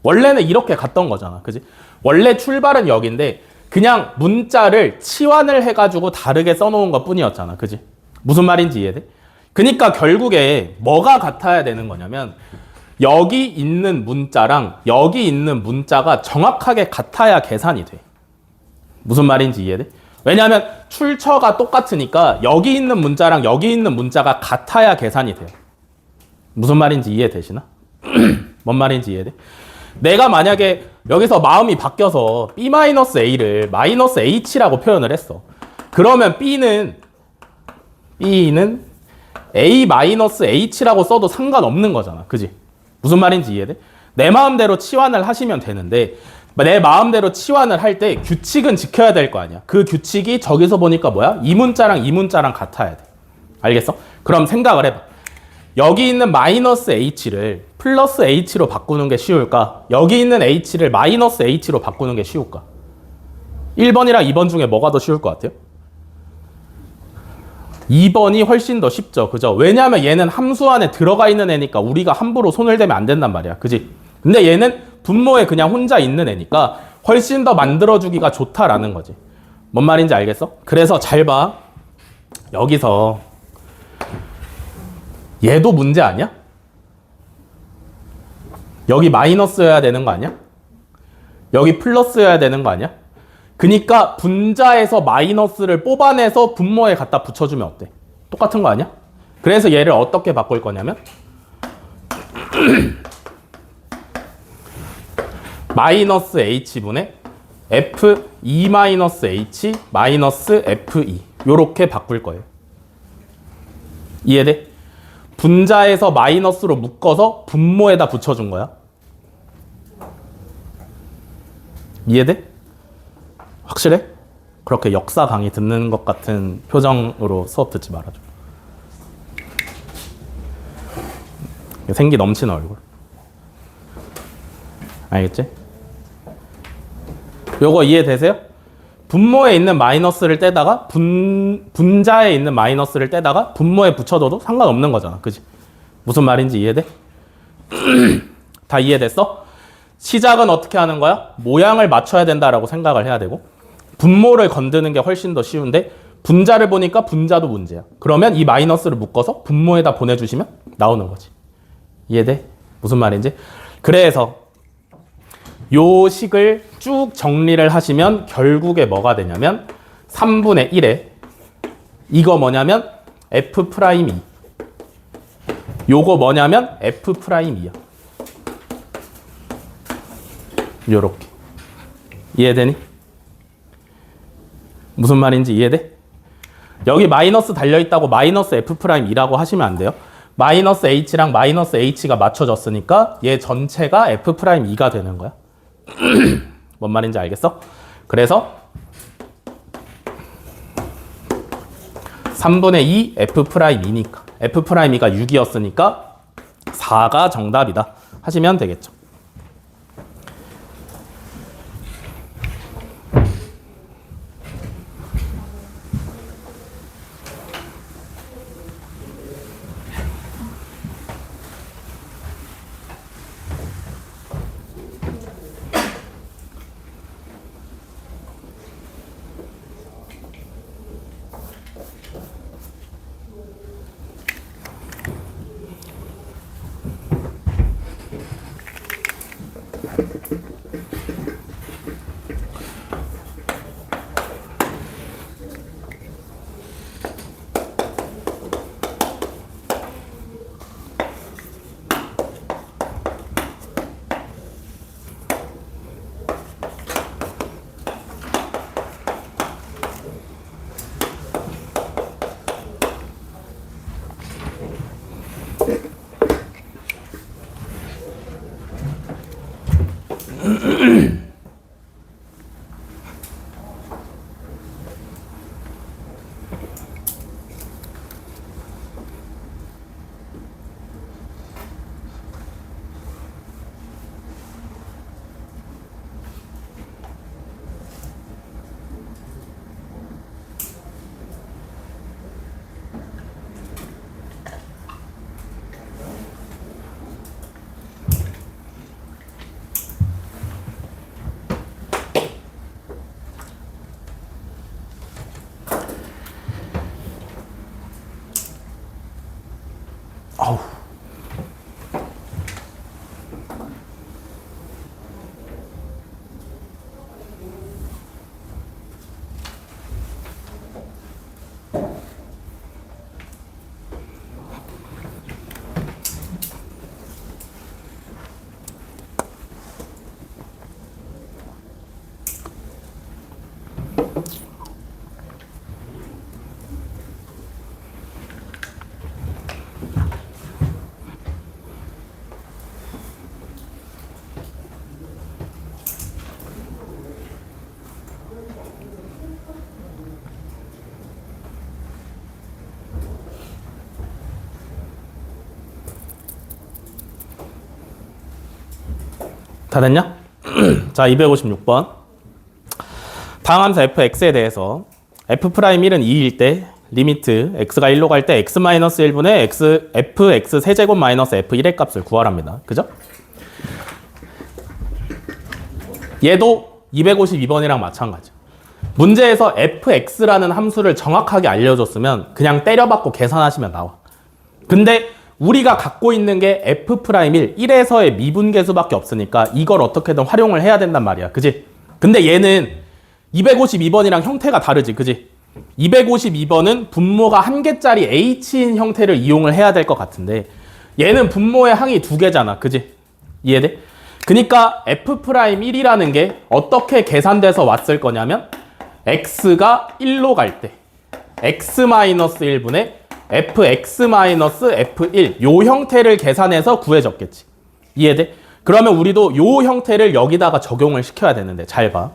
원래는 이렇게 갔던 거잖아. 그지? 원래 출발은 여긴데 그냥 문자를 치환을 해가지고 다르게 써놓은 것 뿐이었잖아. 그지? 무슨 말인지 이해돼? 그러니까 결국에 뭐가 같아야 되는 거냐면 여기 있는 문자랑 여기 있는 문자가 정확하게 같아야 계산이 돼. 무슨 말인지 이해돼? 왜냐하면 출처가 똑같으니까 여기 있는 문자랑 여기 있는 문자가 같아야 계산이 돼요. 무슨 말인지 이해되시나? 뭔 말인지 이해돼? 내가 만약에 여기서 마음이 바뀌어서 B-A를 -H라고 표현을 했어. 그러면 B는 A-H라고 써도 상관없는 거잖아. 그지? 무슨 말인지 이해돼? 내 마음대로 치환을 하시면 되는데 내 마음대로 치환을 할 때 규칙은 지켜야 될 거 아니야. 그 규칙이 저기서 보니까 뭐야? 이 문자랑 이 문자랑 같아야 돼. 알겠어? 그럼 생각을 해봐. 여기 있는 -H를 플러스 H로 바꾸는 게 쉬울까? 여기 있는 H를 -H로 바꾸는 게 쉬울까? 1번이랑 2번 중에 뭐가 더 쉬울 것 같아요? 2번이 훨씬 더 쉽죠. 그죠? 왜냐하면 얘는 함수 안에 들어가 있는 애니까 우리가 함부로 손을 대면 안 된단 말이야. 그지? 근데 얘는 분모에 그냥 혼자 있는 애니까 훨씬 더 만들어주기가 좋다라는 거지. 뭔 말인지 알겠어? 그래서 잘 봐. 여기서 얘도 문제 아니야? 여기 마이너스여야 되는 거 아니야? 여기 플러스여야 되는 거 아니야? 그니까 분자에서 마이너스를 뽑아내서 분모에 갖다 붙여주면 어때? 똑같은 거 아니야? 그래서 얘를 어떻게 바꿀 거냐면 마이너스 H분의 F2-H 마이너스 F2 요렇게 바꿀 거예요. 이해돼? 분자에서 마이너스로 묶어서 분모에다 붙여준 거야. 이해돼? 확실해? 그렇게 역사 강의 듣는 것 같은 표정으로 수업 듣지 말아줘. 생기 넘치는 얼굴. 알겠지? 요거 이해되세요? 분모에 있는 마이너스를 떼다가 분자에 있는 마이너스를 떼다가 분모에 붙여둬도 상관없는 거잖아. 그지? 무슨 말인지 이해돼? 다 이해됐어? 시작은 어떻게 하는 거야? 모양을 맞춰야 된다라고 생각을 해야 되고 분모를 건드는 게 훨씬 더 쉬운데 분자를 보니까 분자도 문제야. 그러면 이 마이너스를 묶어서 분모에다 보내주시면 나오는 거지. 이해돼? 무슨 말인지? 그래서 요 식을 쭉 정리를 하시면 결국에 뭐가 되냐면 3분의 1에 이거 뭐냐면 F'2 요거 뭐냐면 F'2야. 요렇게. 이해되니? 무슨 말인지 이해돼? 여기 마이너스 달려있다고 마이너스 F'2라고 하시면 안 돼요. 마이너스 H랑 마이너스 H가 맞춰졌으니까 얘 전체가 F'2가 되는 거야. 뭔 말인지 알겠어? 그래서 3분의 2 F'2니까 F'E가 6이었으니까 4가 정답이다 하시면 되겠죠. 다 됐냐? 자, 256번. 다음 함수 fx에 대해서 f'1은 2일 때 리미트 x가 1로 갈 때 x-1분의 fx 세제곱 마이너스 f1의 값을 구하랍니다. 그죠? 얘도 252번이랑 마찬가지. 문제에서 fx라는 함수를 정확하게 알려줬으면 그냥 때려박고 계산하시면 나와. 근데 우리가 갖고 있는 게 f'1, 1에서의 미분계수밖에 없으니까 이걸 어떻게든 활용을 해야 된단 말이야. 그지? 근데 얘는 252번이랑 형태가 다르지. 그지? 252번은 분모가 한 개짜리 h인 형태를 이용을 해야 될 것 같은데 얘는 분모의 항이 두 개잖아. 그지? 이해돼? 그러니까 f'1이라는 게 어떻게 계산돼서 왔을 거냐면 x가 1로 갈 때 x-1분의 fx-f1 요 형태를 계산해서 구해졌겠지. 이해돼? 그러면 우리도 요 형태를 여기다가 적용을 시켜야 되는데 잘 봐.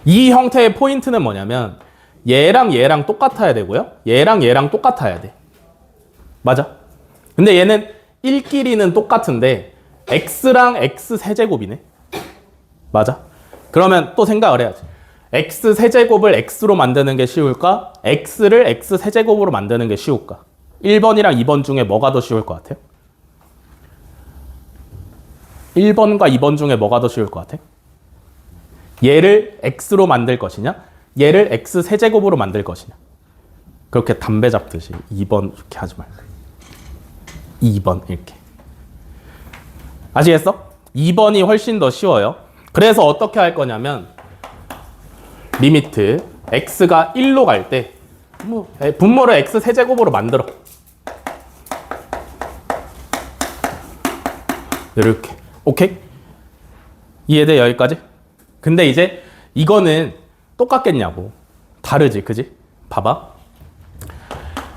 이 형태의 포인트는 뭐냐면 얘랑 얘랑 똑같아야 되고요. 얘랑 얘랑 똑같아야 돼. 맞아? 근데 얘는 1끼리는 똑같은데 x랑 x 세제곱이네. 맞아? 그러면 또 생각을 해야지. x 세제곱을 x로 만드는 게 쉬울까? x를 x 세제곱으로 만드는 게 쉬울까? 1번이랑 2번 중에 뭐가 더 쉬울 것 같아요? 1번과 2번 중에 뭐가 더 쉬울 것 같아? 얘를 x로 만들 것이냐? 얘를 x 세제곱으로 만들 것이냐? 그렇게 담배 잡듯이 2번 이렇게 하지 말고 2번 이렇게. 아시겠어? 2번이 훨씬 더 쉬워요. 그래서 어떻게 할 거냐면 리미트 x가 1로 갈 때 분모를 x 세제곱으로 만들어. 이렇게. 오케이? 이해돼? 여기까지? 근데 이제 이거는 똑같겠냐고. 다르지, 그지? 봐봐.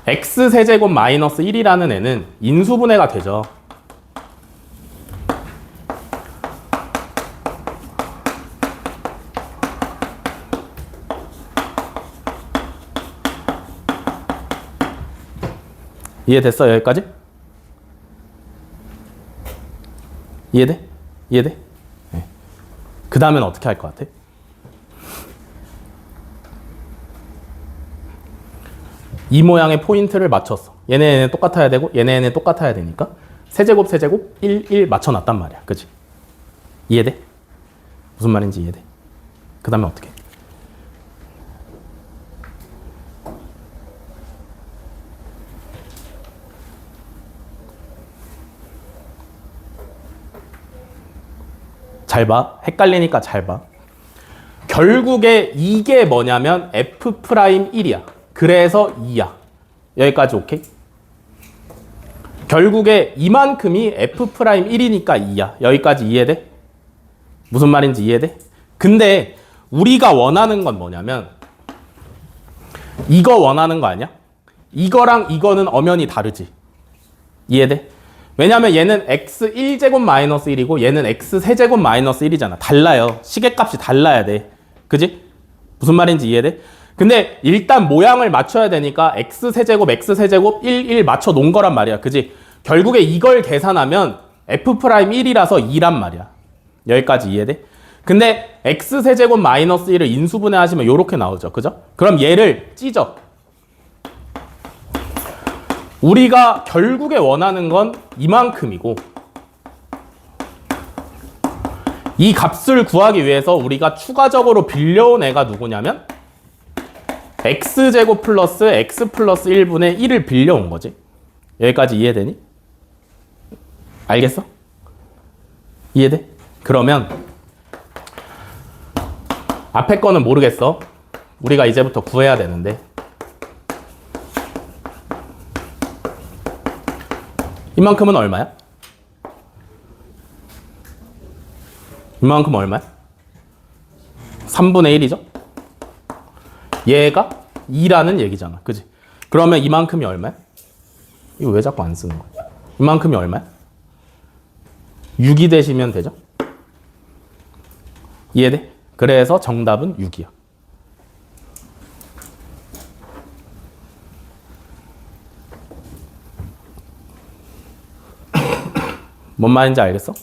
x 세제곱 마이너스 1이라는 애는 인수분해가 되죠. 이해됐어? 여기까지? 이해돼? 이해돼? 네. 그 다음엔 어떻게 할 것 같아? 이 모양의 포인트를 맞췄어. 얘네 똑같아야 되고 얘네 똑같아야 되니까 세제곱 세제곱 1, 1 맞춰놨단 말이야. 그치? 이해돼? 무슨 말인지 이해돼? 그 다음에 어떻게 해? 잘 봐. 헷갈리니까 잘 봐. 결국에 이게 뭐냐면 f'1이야. 그래서 2야. 여기까지 오케이? 결국에 이만큼이 f'1이니까 2야. 여기까지 이해돼? 무슨 말인지 이해돼? 근데 우리가 원하는 건 뭐냐면 이거 원하는 거 아니야? 이거랑 이거는 엄연히 다르지. 이해돼? 왜냐면 얘는 x 1제곱 마이너스 1이고 얘는 x 세제곱 마이너스 1이잖아. 달라요. 시계값이 달라야 돼. 그지? 무슨 말인지 이해돼? 근데 일단 모양을 맞춰야 되니까 x 세제곱 1, 1 맞춰 놓은 거란 말이야. 그지? 결국에 이걸 계산하면 f'1이라서 2란 말이야. 여기까지 이해돼? 근데 x 세제곱 마이너스 1을 인수분해 하시면 이렇게 나오죠. 그죠? 그럼 얘를 찢어. 우리가 결국에 원하는 건 이만큼이고 이 값을 구하기 위해서 우리가 추가적으로 빌려온 애가 누구냐면 x제곱 플러스 x 플러스 1분의 1을 빌려온 거지. 여기까지 이해되니? 알겠어? 이해돼? 그러면 앞에 거는 모르겠어. 우리가 이제부터 구해야 되는데 이만큼은 얼마야? 이만큼 얼마야? 3분의 1이죠? 얘가 2라는 얘기잖아. 그지? 그러면 이만큼이 얼마야? 이거 왜 자꾸 안 쓰는 거야? 이만큼이 얼마야? 6이 되시면 되죠? 이해돼? 그래서 정답은 6이야. 뭔 말인지 알겠어?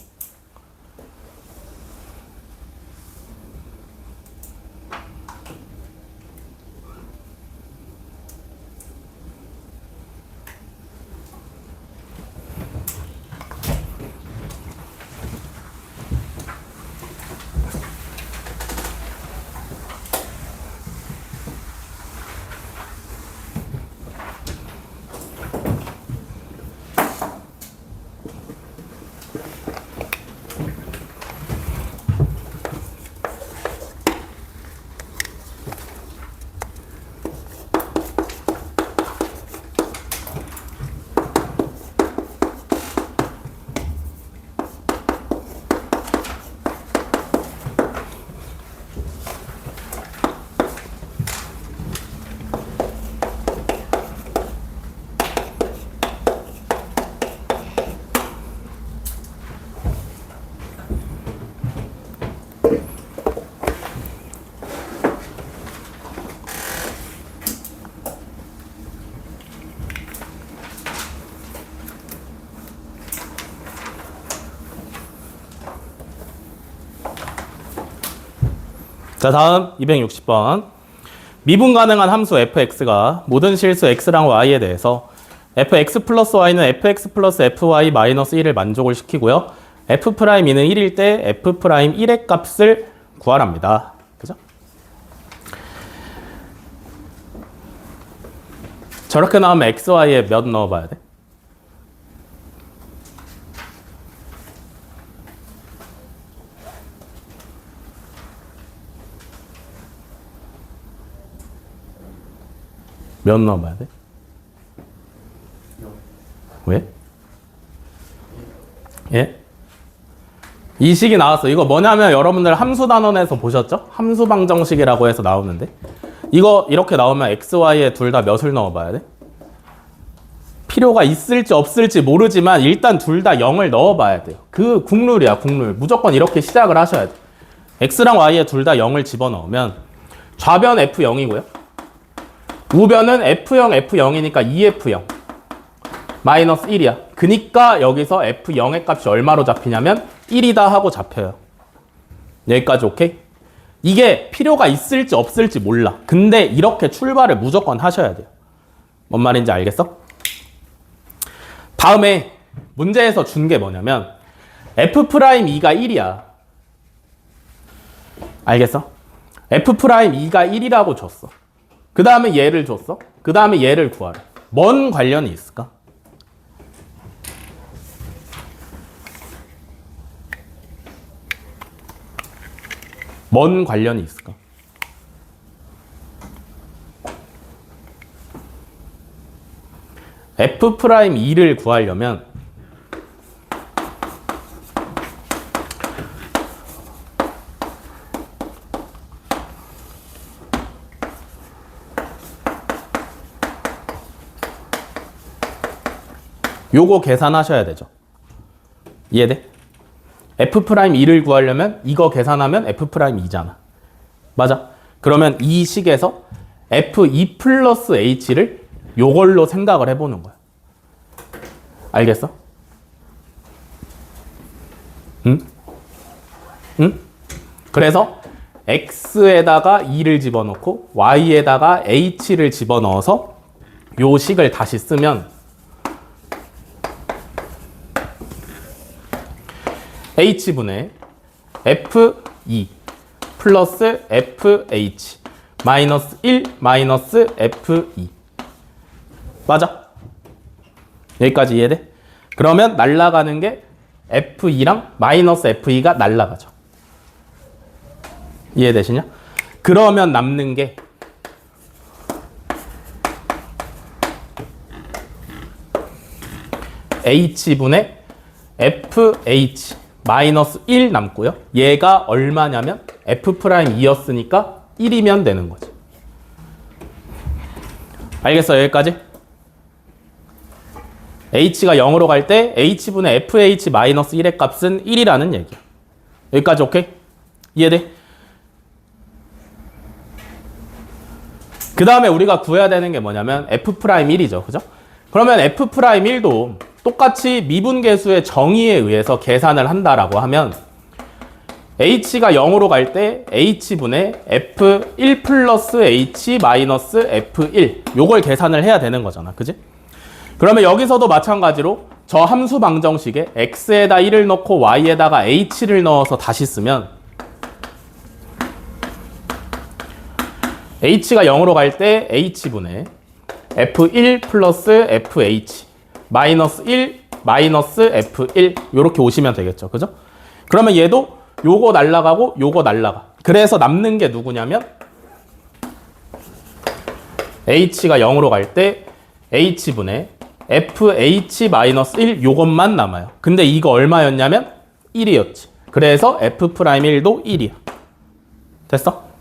자, 다음 260번. 미분 가능한 함수 fx가 모든 실수 x랑 y에 대해서 fx 플러스 y는 fx 플러스 fy 마이너스 1을 만족을 시키고요. f'2는 1일 때 f'1의 값을 구하랍니다. 그죠? 저렇게 나오면 xy에 몇 넣어봐야 돼? 몇 넣어봐야 돼? 왜? 예? 이 식이 나왔어. 이거 뭐냐면 여러분들 함수 단원에서 보셨죠? 함수 방정식이라고 해서 나오는데 이거 이렇게 나오면 x, y에 둘 다 몇을 넣어봐야 돼? 필요가 있을지 없을지 모르지만 일단 둘 다 0을 넣어봐야 돼요. 그 국룰이야, 국룰. 무조건 이렇게 시작을 하셔야 돼. x랑 y에 둘 다 0을 집어넣으면 좌변 f0이고요. 우변은 f0, f0이니까 2f0 마이너스 1이야. 그니까 여기서 f0의 값이 얼마로 잡히냐면 1이다 하고 잡혀요. 여기까지 오케이? 이게 필요가 있을지 없을지 몰라. 근데 이렇게 출발을 무조건 하셔야 돼요. 뭔 말인지 알겠어? 다음에 문제에서 준 게 뭐냐면 f'2가 1이야. 알겠어? f'2가 1이라고 줬어. 그 다음에 얘를 줬어. 그 다음에 얘를 구하래. 뭔 관련이 있을까? 뭔 관련이 있을까? f'2를 구하려면 요거 계산하셔야 되죠. 이해돼? f'2를 구하려면 이거 계산하면 f'2잖아. 맞아? 그러면 이 식에서 f2 플러스 h를 요걸로 생각을 해보는 거야. 알겠어? 응? 응? 그래서 x에다가 2를 집어넣고 y에다가 h를 집어넣어서 요 식을 다시 쓰면 h분의 f2 플러스 fh 마이너스 1 마이너스 f2 맞아? 여기까지 이해돼? 그러면 날아가는 게 f2랑 마이너스 f2가 날아가죠. 이해되시냐? 그러면 남는 게 h분의 fh 마이너스 1 남고요. 얘가 얼마냐면 f'2였으니까 1이면 되는 거지. 알겠어? 여기까지? h가 0으로 갈 때 h분의 fh 마이너스 1의 값은 1이라는 얘기야. 여기까지 오케이? 이해돼? 그 다음에 우리가 구해야 되는 게 뭐냐면 f'1이죠. 그죠? 그러면 f'1도 똑같이 미분계수의 정의에 의해서 계산을 한다라고 하면 h가 0으로 갈 때 h분의 f1 플러스 h 마이너스 f1 요걸 계산을 해야 되는 거잖아. 그지? 그러면 여기서도 마찬가지로 저 함수 방정식에 x에다 1을 넣고 y에다가 h를 넣어서 다시 쓰면 h가 0으로 갈 때 h분의 f1 플러스 fh 마이너스 1 마이너스 f1 요렇게 오시면 되겠죠. 그죠? 그러면 얘도 요거 날라가고 요거 날라가. 그래서 남는 게 누구냐면 h가 0으로 갈 때 h분의 fh 마이너스 1 요것만 남아요. 근데 이거 얼마였냐면 1이었지. 그래서 f'1도 1이야. 됐어?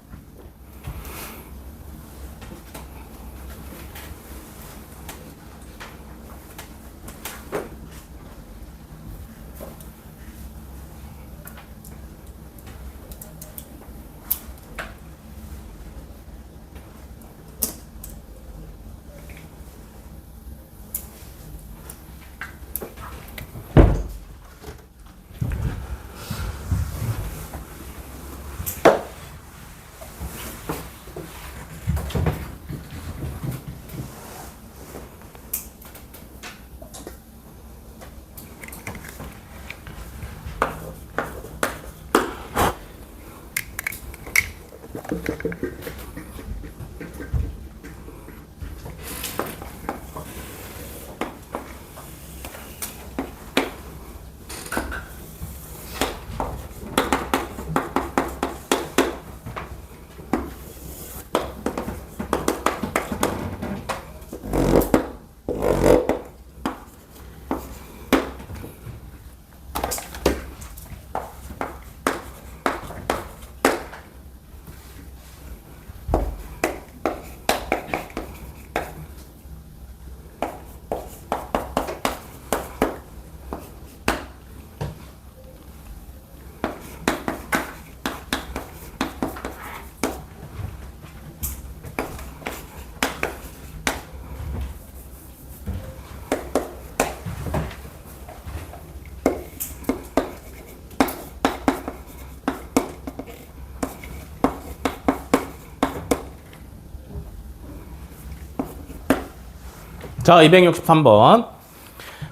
자, 263번.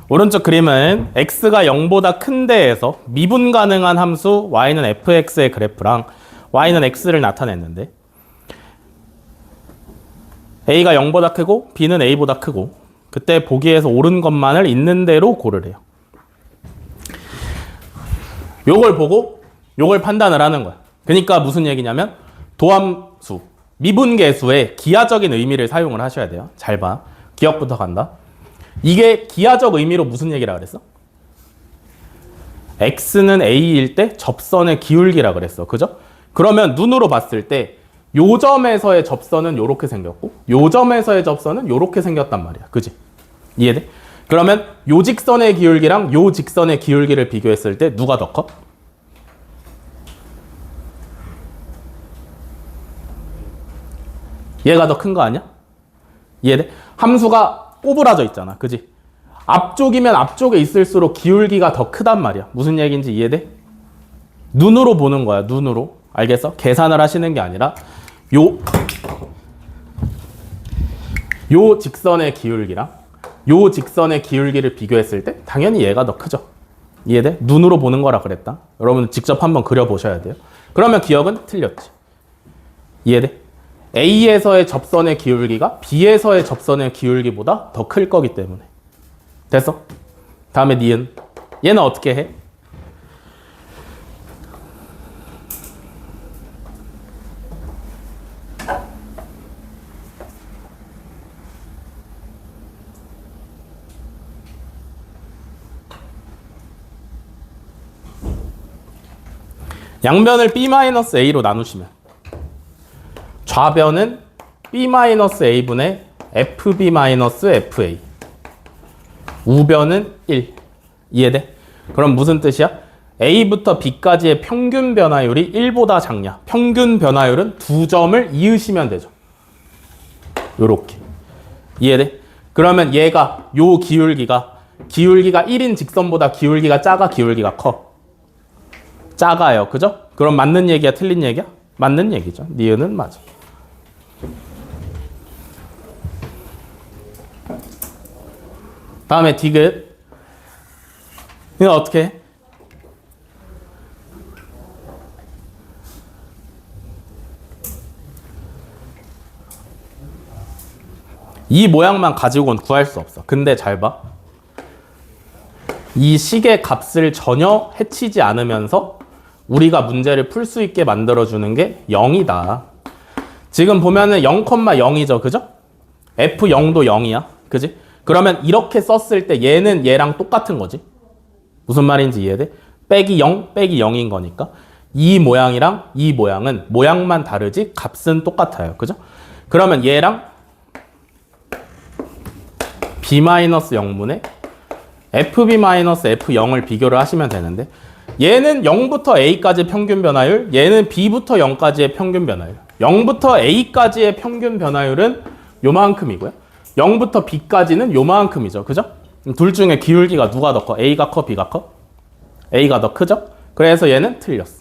오른쪽 그림은 x가 0보다 큰 데에서 미분 가능한 함수 y는 fx의 그래프랑 y는 x를 나타냈는데 a가 0보다 크고 b는 a보다 크고 그때 보기에서 옳은 것만을 있는 대로 고르래요. 요걸 보고 요걸 판단을 하는 거야. 그러니까 무슨 얘기냐면 도함수, 미분계수의 기하적인 의미를 사용을 하셔야 돼요. 잘 봐. 기억부터 간다. 이게 기하적 의미로 무슨 얘기라 그랬어? x는 a일 때 접선의 기울기라 그랬어. 그죠? 그러면 눈으로 봤을 때 요 점에서의 접선은 요렇게 생겼고 요 점에서의 접선은 요렇게 생겼단 말이야. 그지? 이해돼? 그러면 요 직선의 기울기랑 요 직선의 기울기를 비교했을 때 누가 더 커? 얘가 더 큰 거 아니야? 이해돼? 함수가 꼬부라져 있잖아. 그지? 앞쪽이면 앞쪽에 있을수록 기울기가 더 크단 말이야. 무슨 얘기인지 이해돼? 눈으로 보는 거야. 눈으로. 알겠어? 계산을 하시는 게 아니라 요 직선의 기울기랑 요 직선의 기울기를 비교했을 때 당연히 얘가 더 크죠. 이해돼? 눈으로 보는 거라 그랬다. 여러분 직접 한번 그려보셔야 돼요. 그러면 기억은 틀렸지. 이해돼? A에서의 접선의 기울기가 B에서의 접선의 기울기보다 더 클 거기 때문에. 됐어? 다음에 니은. 얘는 어떻게 해? 양변을 B-A로 나누시면 좌변은 B-A분의 FB-FA 우변은 1. 이해돼? 그럼 무슨 뜻이야? A부터 B까지의 평균 변화율이 1보다 작냐? 평균 변화율은 두 점을 이으시면 되죠. 요렇게. 이해돼? 그러면 얘가 요 기울기가 1인 직선보다 기울기가 작아, 기울기가 커? 작아요. 그죠? 그럼 맞는 얘기야, 틀린 얘기야? 맞는 얘기죠. 니은은 맞아. 다음에 디귿. 이거 어떻게 해? 이 모양만 가지고는 구할 수 없어. 근데 잘 봐. 이 식의 값을 전혀 해치지 않으면서 우리가 문제를 풀 수 있게 만들어주는 게 0이다. 지금 보면은 0,0이죠. 그죠? F0도 0이야. 그지? 그러면 이렇게 썼을 때 얘는 얘랑 똑같은 거지. 무슨 말인지 이해돼? 빼기 0, 빼기 0인 거니까. 이 모양이랑 이 모양은 모양만 다르지 값은 똑같아요. 그죠? 그러면 얘랑 B-0분의 FB-F0을 비교를 하시면 되는데 얘는 0부터 A까지 평균 변화율, 얘는 B부터 0까지의 평균 변화율. 0부터 A까지의 평균 변화율은 요만큼이고요. 0부터 B까지는 요만큼이죠. 그죠? 둘 중에 기울기가 누가 더 커? A가 커? B가 커? A가 더 크죠? 그래서 얘는 틀렸어.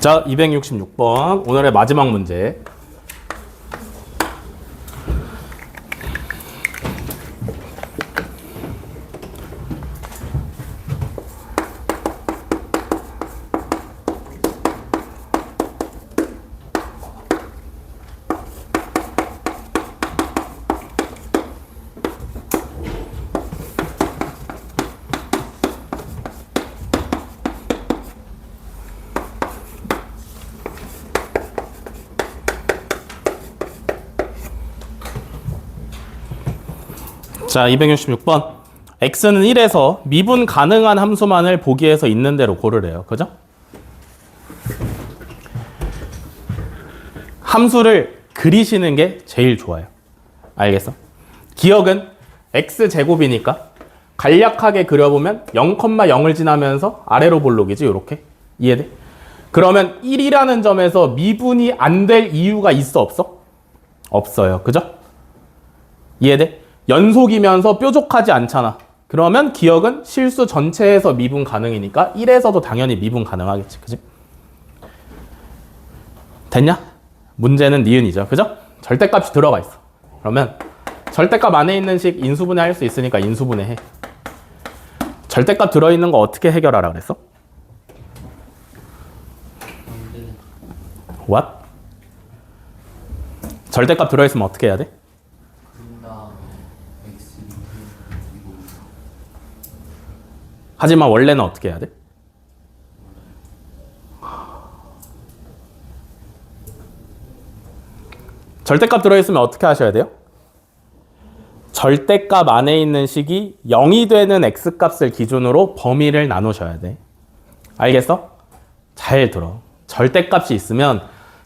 자, 266번 오늘의 마지막 문제. 자, 266번. x는 1에서 미분 가능한 함수만을 보기에서 있는 대로 고르래요. 그죠? 함수를 그리시는 게 제일 좋아요. 알겠어? 기억은 x제곱이니까 간략하게 그려보면 0,0을 지나면서 아래로 볼록이지, 요렇게. 이해돼? 그러면 1이라는 점에서 미분이 안 될 이유가 있어, 없어? 없어요. 그죠? 이해돼? 연속이면서 뾰족하지 않잖아. 그러면 기억은 실수 전체에서 미분 가능이니까 1에서도 당연히 미분 가능하겠지. 그지? 됐냐? 문제는 니은이죠. 그죠? 절대값이 들어가 있어. 그러면 절대값 안에 있는 식 인수분해 할 수 있으니까 인수분해 해. 절대값 들어있는 거 어떻게 해결하라 그랬어? What? 절대값 들어있으면 어떻게 해야 돼? 하지만 원래는 어떻게 해야 돼? 절대값 들어있으면 어떻게 하셔야 돼요? 절대값 안에 있는 식이 0이 되는 x값을 기준으로 범위를 나누셔야 돼. 알겠어? 잘 들어. 절대값이 있으면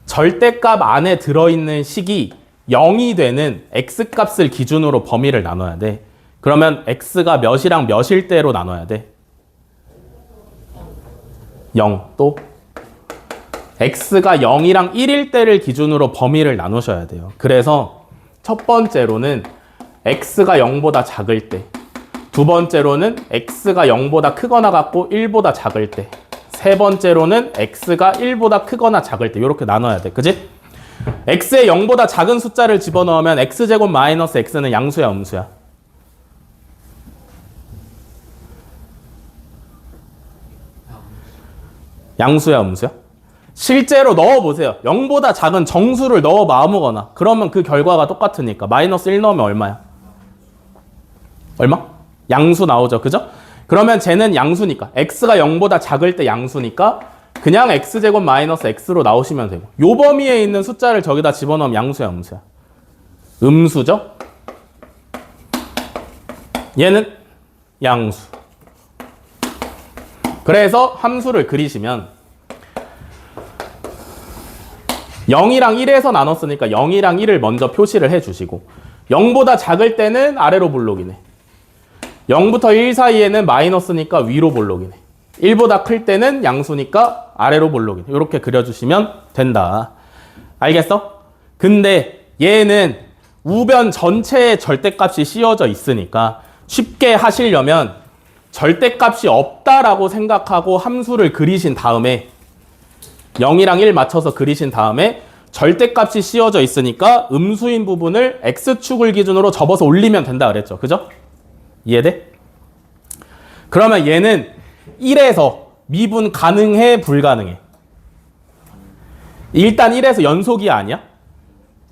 절대값 안에 들어있는 식이 0이 되는 x값을 기준으로 범위를 나눠야 돼. 그러면 x가 몇이랑 몇일 때로 나눠야 돼? 0. 또 x가 0이랑 1일 때를 기준으로 범위를 나누셔야 돼요. 그래서 첫 번째로는 x가 0보다 작을 때, 두 번째로는 x가 0보다 크거나 같고 1보다 작을 때, 세 번째로는 x가 1보다 크거나 작을 때 이렇게 나눠야 돼. 그지? x에 0보다 작은 숫자를 집어넣으면 x제곱 마이너스 x는 양수야, 음수야? 양수야, 음수야? 실제로 넣어보세요. 0보다 작은 정수를 넣어봐, 아무거나. 그러면 그 결과가 똑같으니까. 마이너스 1 넣으면 얼마야? 얼마? 양수 나오죠. 그죠? 그러면 쟤는 양수니까. x가 0보다 작을 때 양수니까 그냥 x제곱 마이너스 x로 나오시면 되고. 요 범위에 있는 숫자를 저기다 집어넣으면 양수야, 음수야? 음수죠? 얘는 양수. 그래서 함수를 그리시면 0이랑 1에서 나눴으니까 0이랑 1을 먼저 표시를 해주시고 0보다 작을 때는 아래로 볼록이네. 0부터 1 사이에는 마이너스니까 위로 볼록이네. 1보다 클 때는 양수니까 아래로 볼록이네. 이렇게 그려주시면 된다. 알겠어? 근데 얘는 우변 전체에 절대값이 씌워져 있으니까 쉽게 하시려면 절대값이 없다라고 생각하고 함수를 그리신 다음에 0이랑 1 맞춰서 그리신 다음에 절대값이 씌워져 있으니까 음수인 부분을 x축을 기준으로 접어서 올리면 된다 그랬죠. 그죠? 이해돼? 그러면 얘는 1에서 미분 가능해, 불가능해? 일단 1에서 연속이 아니야?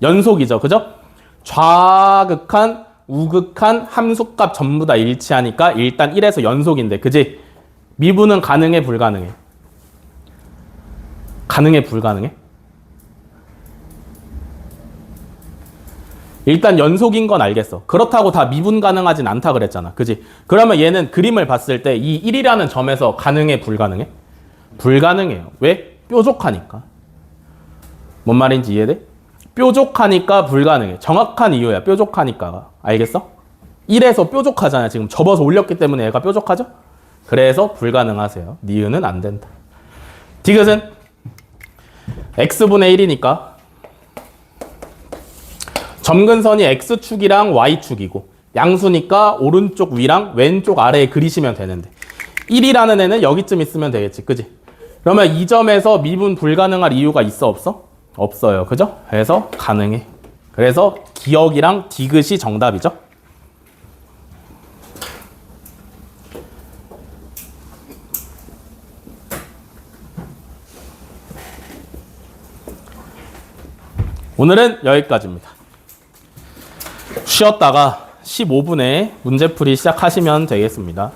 연속이죠. 그죠? 좌극한, 우극한 함수값 전부 다 일치하니까 일단 1에서 연속인데, 그지? 미분은 가능해, 불가능해? 가능해, 불가능해? 일단 연속인 건 알겠어. 그렇다고 다 미분 가능하진 않다 그랬잖아. 그지? 그러면 얘는 그림을 봤을 때 이 1이라는 점에서 가능해, 불가능해? 불가능해요. 왜? 뾰족하니까. 뭔 말인지 이해돼? 뾰족하니까 불가능해. 정확한 이유야. 뾰족하니까가. 알겠어? 1에서 뾰족하잖아. 지금 접어서 올렸기 때문에 얘가 뾰족하죠? 그래서 불가능하세요. 니은은 안 된다. 디귿은 x분의 1이니까 점근선이 x축이랑 y축이고 양수니까 오른쪽 위랑 왼쪽 아래에 그리시면 되는데 1이라는 애는 여기쯤 있으면 되겠지. 그지? 그러면 이 점에서 미분 불가능할 이유가 있어, 없어? 없어요. 그죠? 그래서 가능해. 그래서 기억이랑 디귿이 정답이죠. 오늘은 여기까지입니다. 쉬었다가 15분에 문제풀이 시작하시면 되겠습니다.